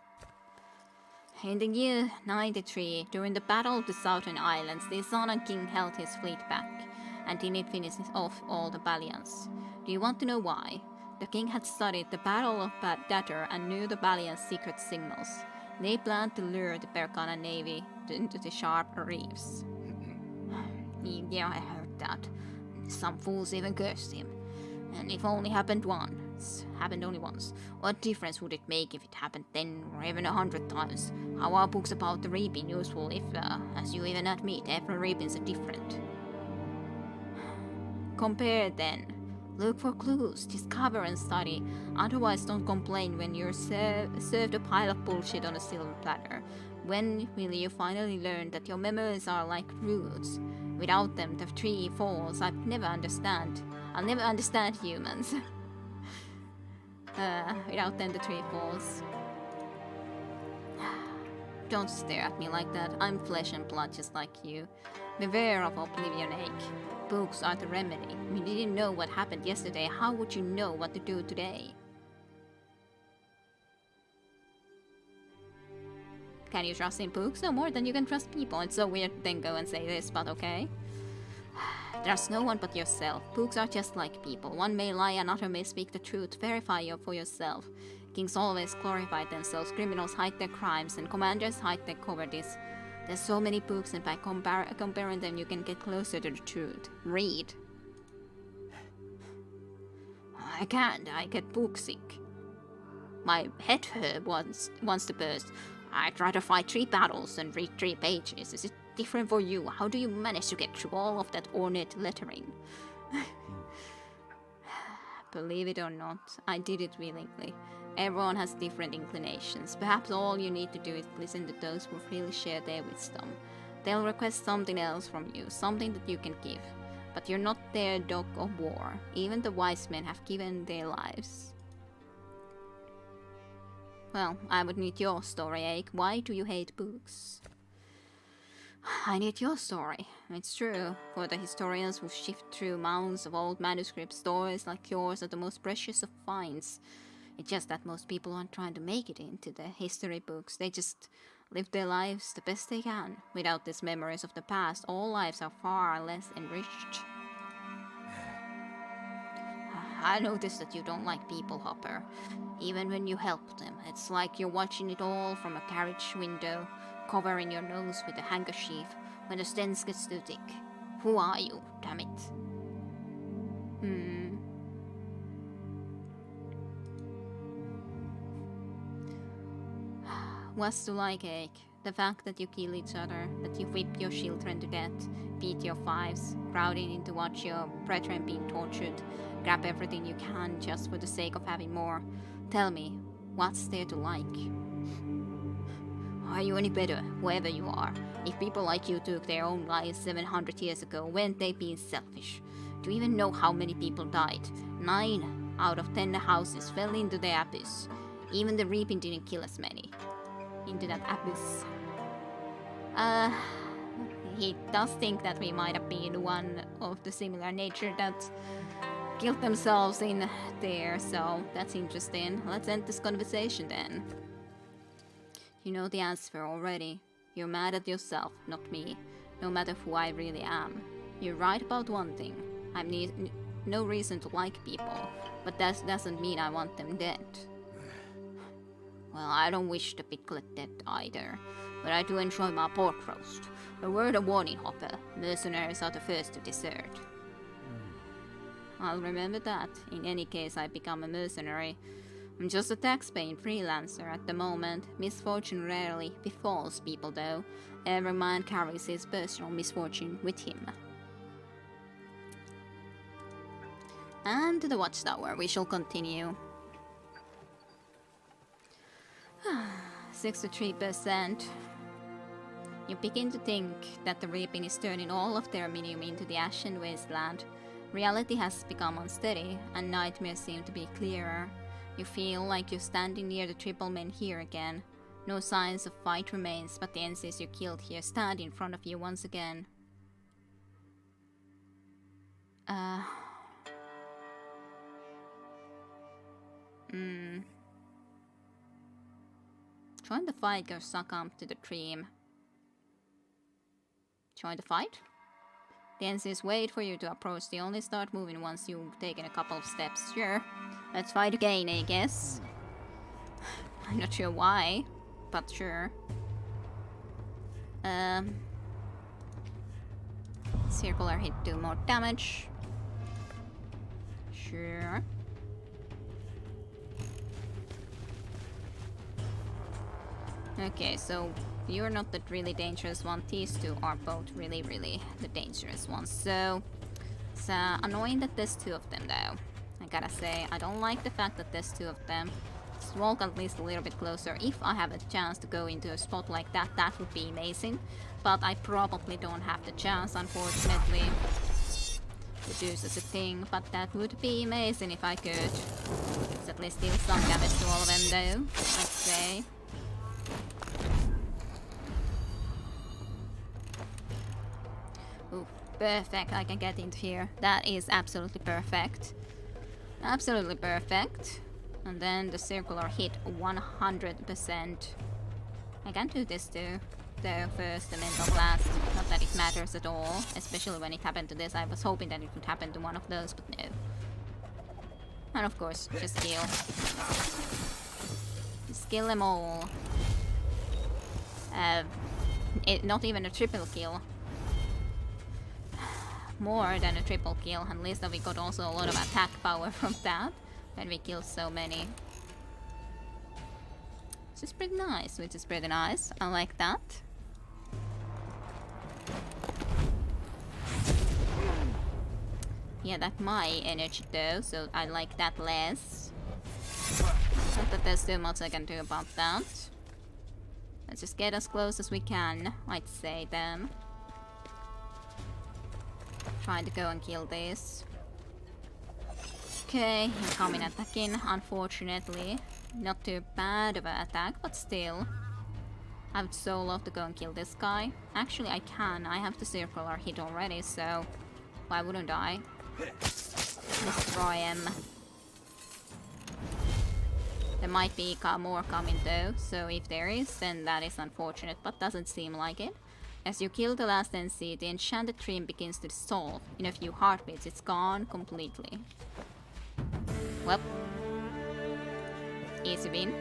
In the year 93, during the Battle of the Southern Islands, the Izanan king held his fleet back, and didn't finish off all the Balians. Do you want to know why? The king had studied the Battle of Datter and knew the Balians' secret signals. They planned to lure the Perkana navy into the sharp reefs. Yeah, I heard that. Some fools even cursed him. And if only happened only once. What difference would it make if it happened 10 or even 100 times? How are books about the reaping useful if, as you even admit, every reaping's different? Compare then. Look for clues, discover and study. Otherwise don't complain when you're served a pile of bullshit on a silver platter. When will you finally learn that your memories are like roots? Without them, the tree falls. I'll never understand humans. Without them, the tree falls. Don't stare at me like that. I'm flesh and blood just like you. Beware of Oblivion, Ake. Books are the remedy. If you didn't know what happened yesterday, how would you know what to do today? Can you trust in books? No more than you can trust people. It's so weird to then go and say this, but okay. There's no one but yourself. Books are just like people. One may lie, another may speak the truth. Verify for yourself. Kings always glorify themselves, criminals hide their crimes, and commanders hide their cowardice. There's so many books, and by comparing them you can get closer to the truth. Read. I can't, I get book sick. My head wants to burst. I try to fight 3 battles and read 3 pages. Is it different for you? How do you manage to get through all of that ornate lettering? Believe it or not, I did it willingly. Everyone has different inclinations. Perhaps all you need to do is listen to those who really share their wisdom. They'll request something else from you, something that you can give. But you're not their dog of war. Even the wise men have given their lives. Well, I would need your story, Ake. Why do you hate books? I need your story. It's true. For the historians who shift through mounds of old manuscripts, stories like yours are the most precious of finds. It's just that most people aren't trying to make it into the history books. They just live their lives the best they can. Without these memories of the past, all lives are far less enriched. I noticed that you don't like people, Hopper. Even when you help them, it's like you're watching it all from a carriage window, covering your nose with a handkerchief when the stench gets too thick. Who are you, damn it? What's to like, Ake? The fact that you kill each other, that you whip your children to death, beat your wives, crowding in to watch your brethren being tortured, grab everything you can just for the sake of having more. Tell me, what's there to like? Are you any better, whoever you are? If people like you took their own lives 700 years ago, weren't they being selfish? Do you even know how many people died? 9 out of 10 houses fell into the abyss. Even the Reaping didn't kill as many. Into that abyss. He does think that we might have been one of the similar nature that killed themselves in there, so that's interesting. Let's end this conversation then. You know the answer already. You're mad at yourself, not me, no matter who I really am. You're right about one thing. I need no reason to like people, but that doesn't mean I want them dead. Well, I don't wish the piglet dead either, but I do enjoy my pork roast. A word of warning, Hopper. Mercenaries are the first to desert. I'll remember that. In any case, I become a mercenary. I'm just a tax-paying freelancer at the moment. Misfortune rarely befalls people, though. Every man carries his personal misfortune with him. And to the Watchtower, we shall continue. 63%. You begin to think that the Reaping is turning all of their minium into the Ashen Wasteland. Reality has become unsteady, and nightmares seem to be clearer. You feel like you're standing near the Triple Men here again. No signs of fight remains, but the NCs you killed here stand in front of you once again. Join the fight or succumb to the dream. Join the fight? The NCs wait for you to approach. They only start moving once you've taken a couple of steps. Sure. Let's fight again, I guess. I'm not sure why, but sure. Circular hit, do more damage. Sure. Okay, so you're not the really dangerous one. These two are both really the dangerous ones. So it's annoying that there's two of them though. I gotta say, I don't like the fact that there's two of them. Let's walk at least a little bit closer. If I have a chance to go into a spot like that, that would be amazing. But I probably don't have the chance, unfortunately, to do such a thing. But that would be amazing if I could. It's at least deal some damage to all of them though, I'd say. Ooh, perfect, I can get into here. That is absolutely perfect. Absolutely perfect. And then the circular hit 100%. I can do this too. Though first the mental blast. Not that it matters at all. Especially when it happened to this. I was hoping that it would happen to one of those, but no. And of course, just kill. Just kill them all. Not even a triple kill. More than a triple kill, at least that we got also a lot of attack power from that when we killed so many. Which is pretty nice, I like that. Yeah, that's my energy though, so I like that less. Not that there's too much I can do about that. Let's just get as close as we can, I'd say then. Trying to go and kill this. Okay, incoming attacking, unfortunately. Not too bad of an attack, but still. I would so love to go and kill this guy. Actually, I can. I have the circular hit already, so why wouldn't I? Destroy him. There might be more coming though, so if there is, then that is unfortunate, but doesn't seem like it. As you kill the last NC, the enchanted dream begins to dissolve. In a few heartbeats, it's gone completely. Well, easy win.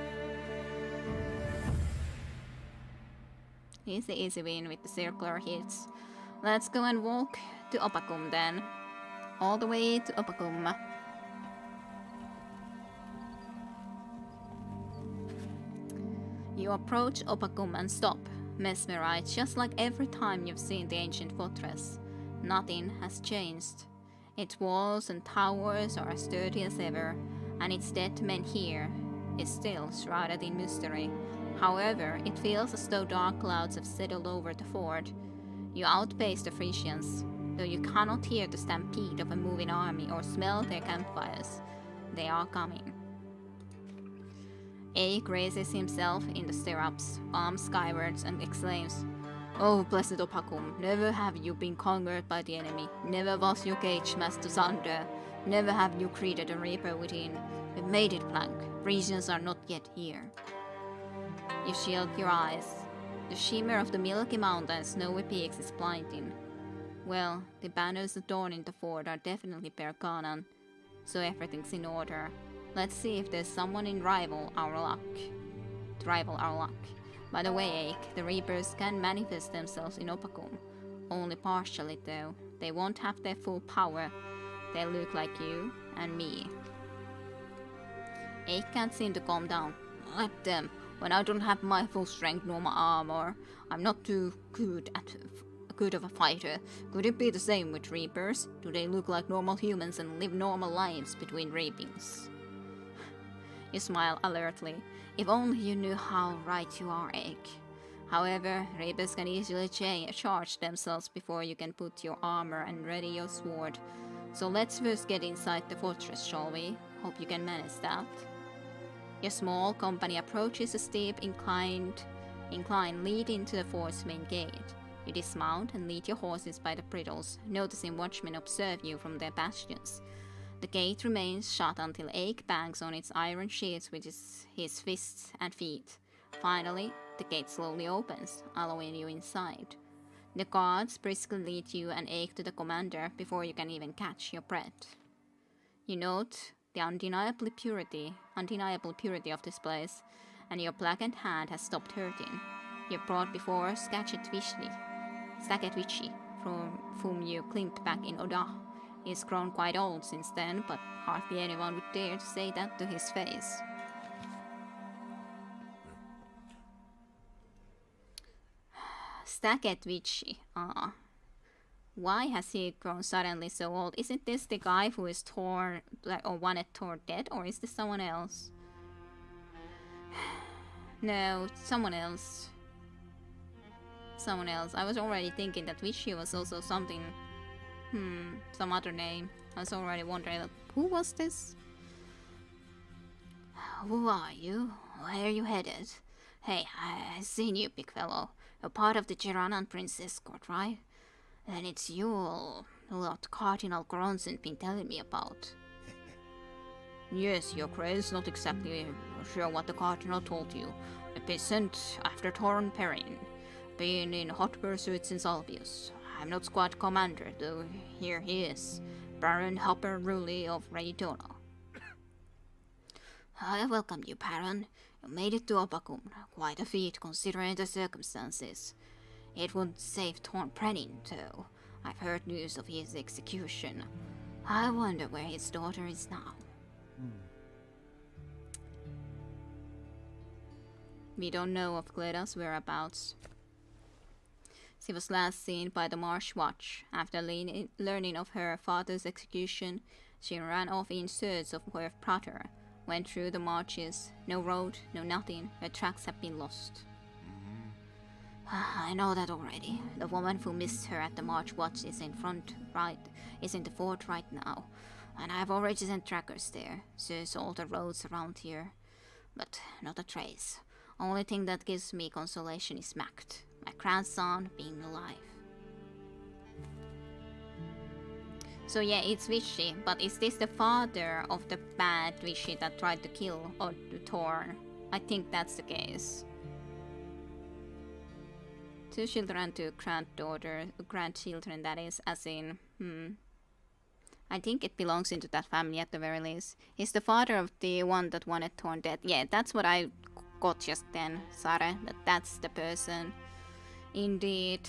Easy win with the circular hits. Let's go and walk to Opakum then. All the way to Opakum. You approach Opakum and stop, mesmerized, just like every time you've seen the ancient fortress. Nothing has changed. Its walls and towers are as sturdy as ever, and its dead men here is still shrouded in mystery. However, it feels as though dark clouds have settled over the fort. You outpace the Frisians, though you cannot hear the stampede of a moving army or smell their campfires. They are coming. Aik raises himself in the stirrups, arms skywards, and exclaims, "Oh, blessed Opakum, never have you been conquered by the enemy. Never was your gauge master Zander. Never have you created a reaper within. We've made it, Plank. Regions are not yet here." You shield your eyes. The shimmer of the Milky Mountain's snowy peaks is blinding. Well, the banners adorning the fort are definitely Perkanan, so everything's in order. Let's see if there's someone in rival our luck. By the way, Aik, the Reapers can manifest themselves in Opakum. Only partially though. They won't have their full power. They look like you and me. Aik can't seem to calm down. Let them. When I don't have my full strength nor my armor, I'm not too good of a fighter. Could it be the same with Reapers? Do they look like normal humans and live normal lives between reapings? You smile alertly. If only you knew how right you are, Aik. However, Reapers can easily charge themselves before you can put your armor and ready your sword. So let's first get inside the fortress, shall we? Hope you can manage that. Your small company approaches a steep incline leading to the fort's main gate. You dismount and lead your horses by the bridles, noticing watchmen observe you from their bastions. The gate remains shut until Aik bangs on its iron sheets with his fists and feet. Finally, the gate slowly opens, allowing you inside. The guards briskly lead you and Aik to the commander before you can even catch your breath. You note the undeniable purity of this place, and your blackened hand has stopped hurting. You're brought before Skaketwichi, from whom you climbed back in Oda. He's grown quite old since then, but hardly anyone would dare to say that to his face. Skaketwichi, why has he grown suddenly so old? Isn't this the guy who is wanted Thor dead, or is this someone else? No, someone else. Someone else. I was already thinking that Vichy was also something. Some other name. I was already wondering, who was this? Who are you? Where are you headed? Hey, I've seen you, big fellow. You're part of the Geranan Prince escort, right? Then it's you lot Cardinal Gronson been telling me about. Yes, your grace, not exactly sure what the Cardinal told you. A peasant after Thorin Perrin, been in hot pursuit since Albius. I'm not squad commander, though here he is, Baron Hopper Ruley of Raidona. I welcome you, Baron. You made it to Opakum, quite a feat considering the circumstances. It wouldn't save Thorn Brennan, though. I've heard news of his execution. I wonder where his daughter is now. We don't know of Gleda's whereabouts. She was last seen by the Marsh Watch. After learning of her father's execution, she ran off in search of Worth Prater. Went through the marshes. No road, no nothing. Her tracks have been lost. I know that already. The woman who missed her at the March Watch is in the fort right now. And I've already sent trackers there. Searched all the roads around here. But not a trace. Only thing that gives me consolation is Macht, my grandson being alive. So yeah, it's Vichy, but is this the father of the bad Vichy that tried to kill Thor? I think that's the case. 2 children, 2 grandchildren, that is, as in, I think it belongs into that family at the very least. He's the father of the one that wanted Thorn dead. Yeah, that's what I got just then, Sare, that's the person. Indeed.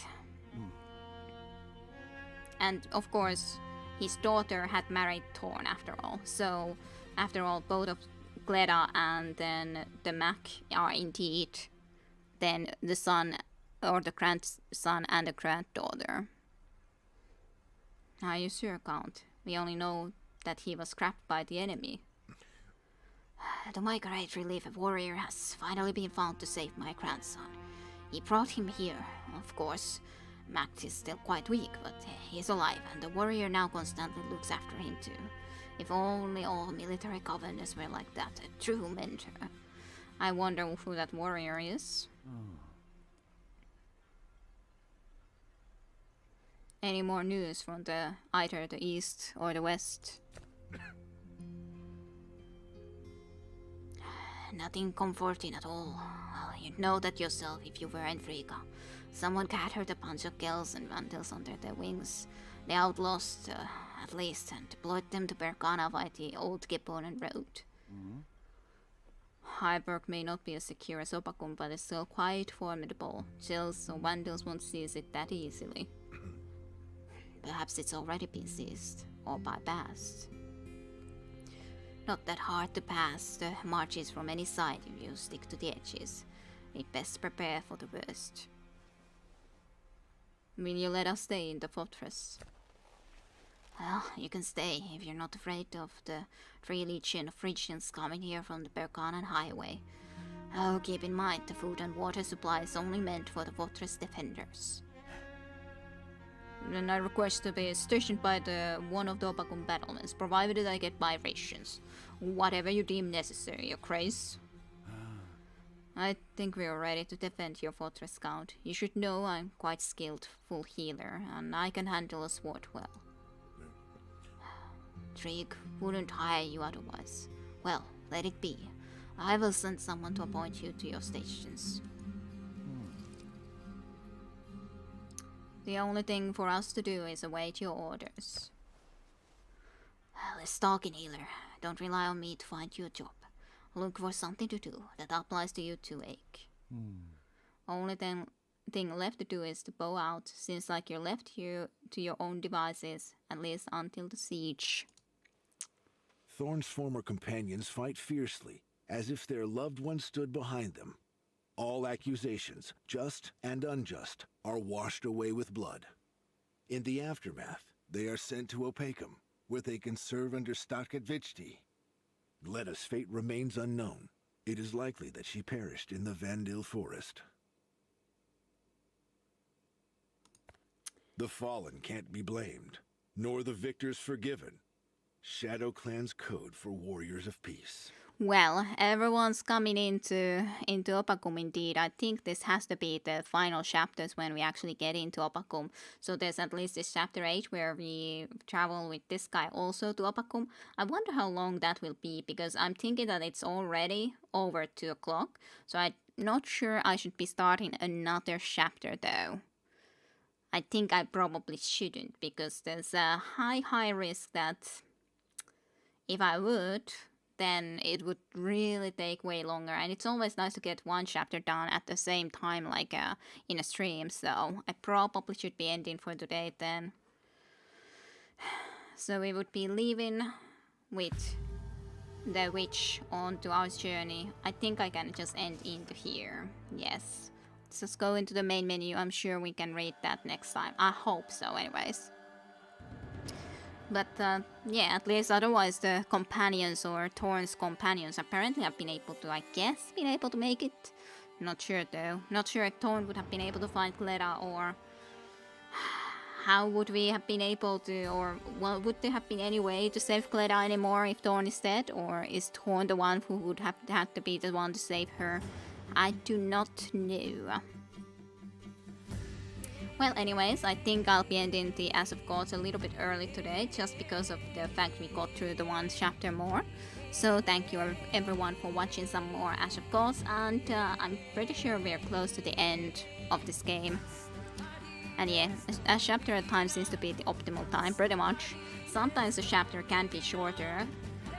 And of course, his daughter had married Thorn after all. So, after all, both of Gleda and then the Mac are indeed then the son or the grandson and the granddaughter. Are you sure, Count? We only know that he was scrapped by the enemy. To my great relief, a warrior has finally been found to save my grandson. He brought him here, of course. Max is still quite weak, but he's alive, and the warrior now constantly looks after him too. If only all military governors were like that, a true mentor. I wonder who that warrior is. Any more news from either the east or the west? Nothing comforting at all. Well, you'd know that yourself if you were in Frigga. Someone gathered a bunch of girls and vandals under their wings. They outlost, at least, and deployed them to Berkana via the old Gipponen road. Hyberg may not be as secure as Opakum, but it's still quite formidable. Chills or vandals won't seize it that easily. Perhaps it's already been seized, or bypassed. Not that hard to pass the marches from any side if you stick to the edges. We best prepare for the worst. Will you let us stay in the fortress? Well, you can stay if you're not afraid of the 3 legion of Phrygians coming here from the Berkanan highway. Oh, keep in mind the food and water supply is only meant for the fortress defenders. Then I request to be stationed by one of the Opakum battlements, provided I get my rations. Whatever you deem necessary, your grace. I think we are ready to defend your fortress, Count. You should know I'm quite skilled, full healer, and I can handle a sword well. Trig wouldn't hire you otherwise. Well, let it be. I will send someone to appoint you to your stations. The only thing for us to do is await your orders. Let's talk in healer. Don't rely on me to find you a job. Look for something to do that applies to you too, Ake. Only thing left to do is to bow out, since like you're left here to your own devices, at least until the siege. Thorn's former companions fight fiercely, as if their loved ones stood behind them. All accusations, just and unjust, are washed away with blood. In the aftermath, they are sent to Opacum, where they can serve under Stakhatvishti. Gleda's fate remains unknown. It is likely that she perished in the Vandil forest. The fallen can't be blamed, nor the victors forgiven. ShadowClan's code for warriors of peace. Well, everyone's coming into Opakum indeed. I think this has to be the final chapters when we actually get into Opakum. So there's at least this chapter 8 where we travel with this guy also to Opakum. I wonder how long that will be, because I'm thinking that it's already over 2 o'clock. So I'm not sure I should be starting another chapter though. I think I probably shouldn't, because there's a high risk that if I would, then it would really take way longer. And it's always nice to get one chapter done at the same time, like in a stream. So I probably should be ending for today then. So we would be leaving with the witch on to our journey. I think I can just end into here. Yes. Let's just go into the main menu. I'm sure we can read that next time. I hope so anyways. But yeah, at least otherwise the companions or Thorn's companions apparently have been able to, I guess, make it. Not sure though. Not sure if Thorn would have been able to find Gleda, or how would we have been able to, or well, would there have been any way to save Gleda anymore if Thorn is dead, or is Thorn the one who would have had to be the one to save her? I do not know. Well, anyways, I think I'll be ending the Ash of Gods a little bit early today, just because of the fact we got through the one chapter more. So thank you everyone for watching some more Ash of Gods, and I'm pretty sure we're close to the end of this game. And yeah, a chapter at times seems to be the optimal time, pretty much. Sometimes a chapter can be shorter.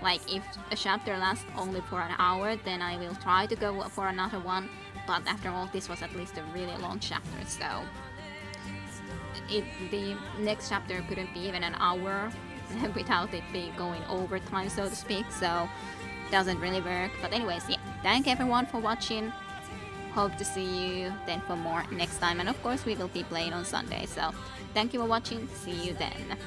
Like if a chapter lasts only for an hour, then I will try to go for another one. But after all, this was at least a really long chapter, so the next chapter couldn't be even an hour without it being going overtime, so to speak, so doesn't really work. But anyways, yeah, thank everyone for watching. Hope to see you then for more next time, and of course we will be playing on Sunday, so thank you for watching. See you then.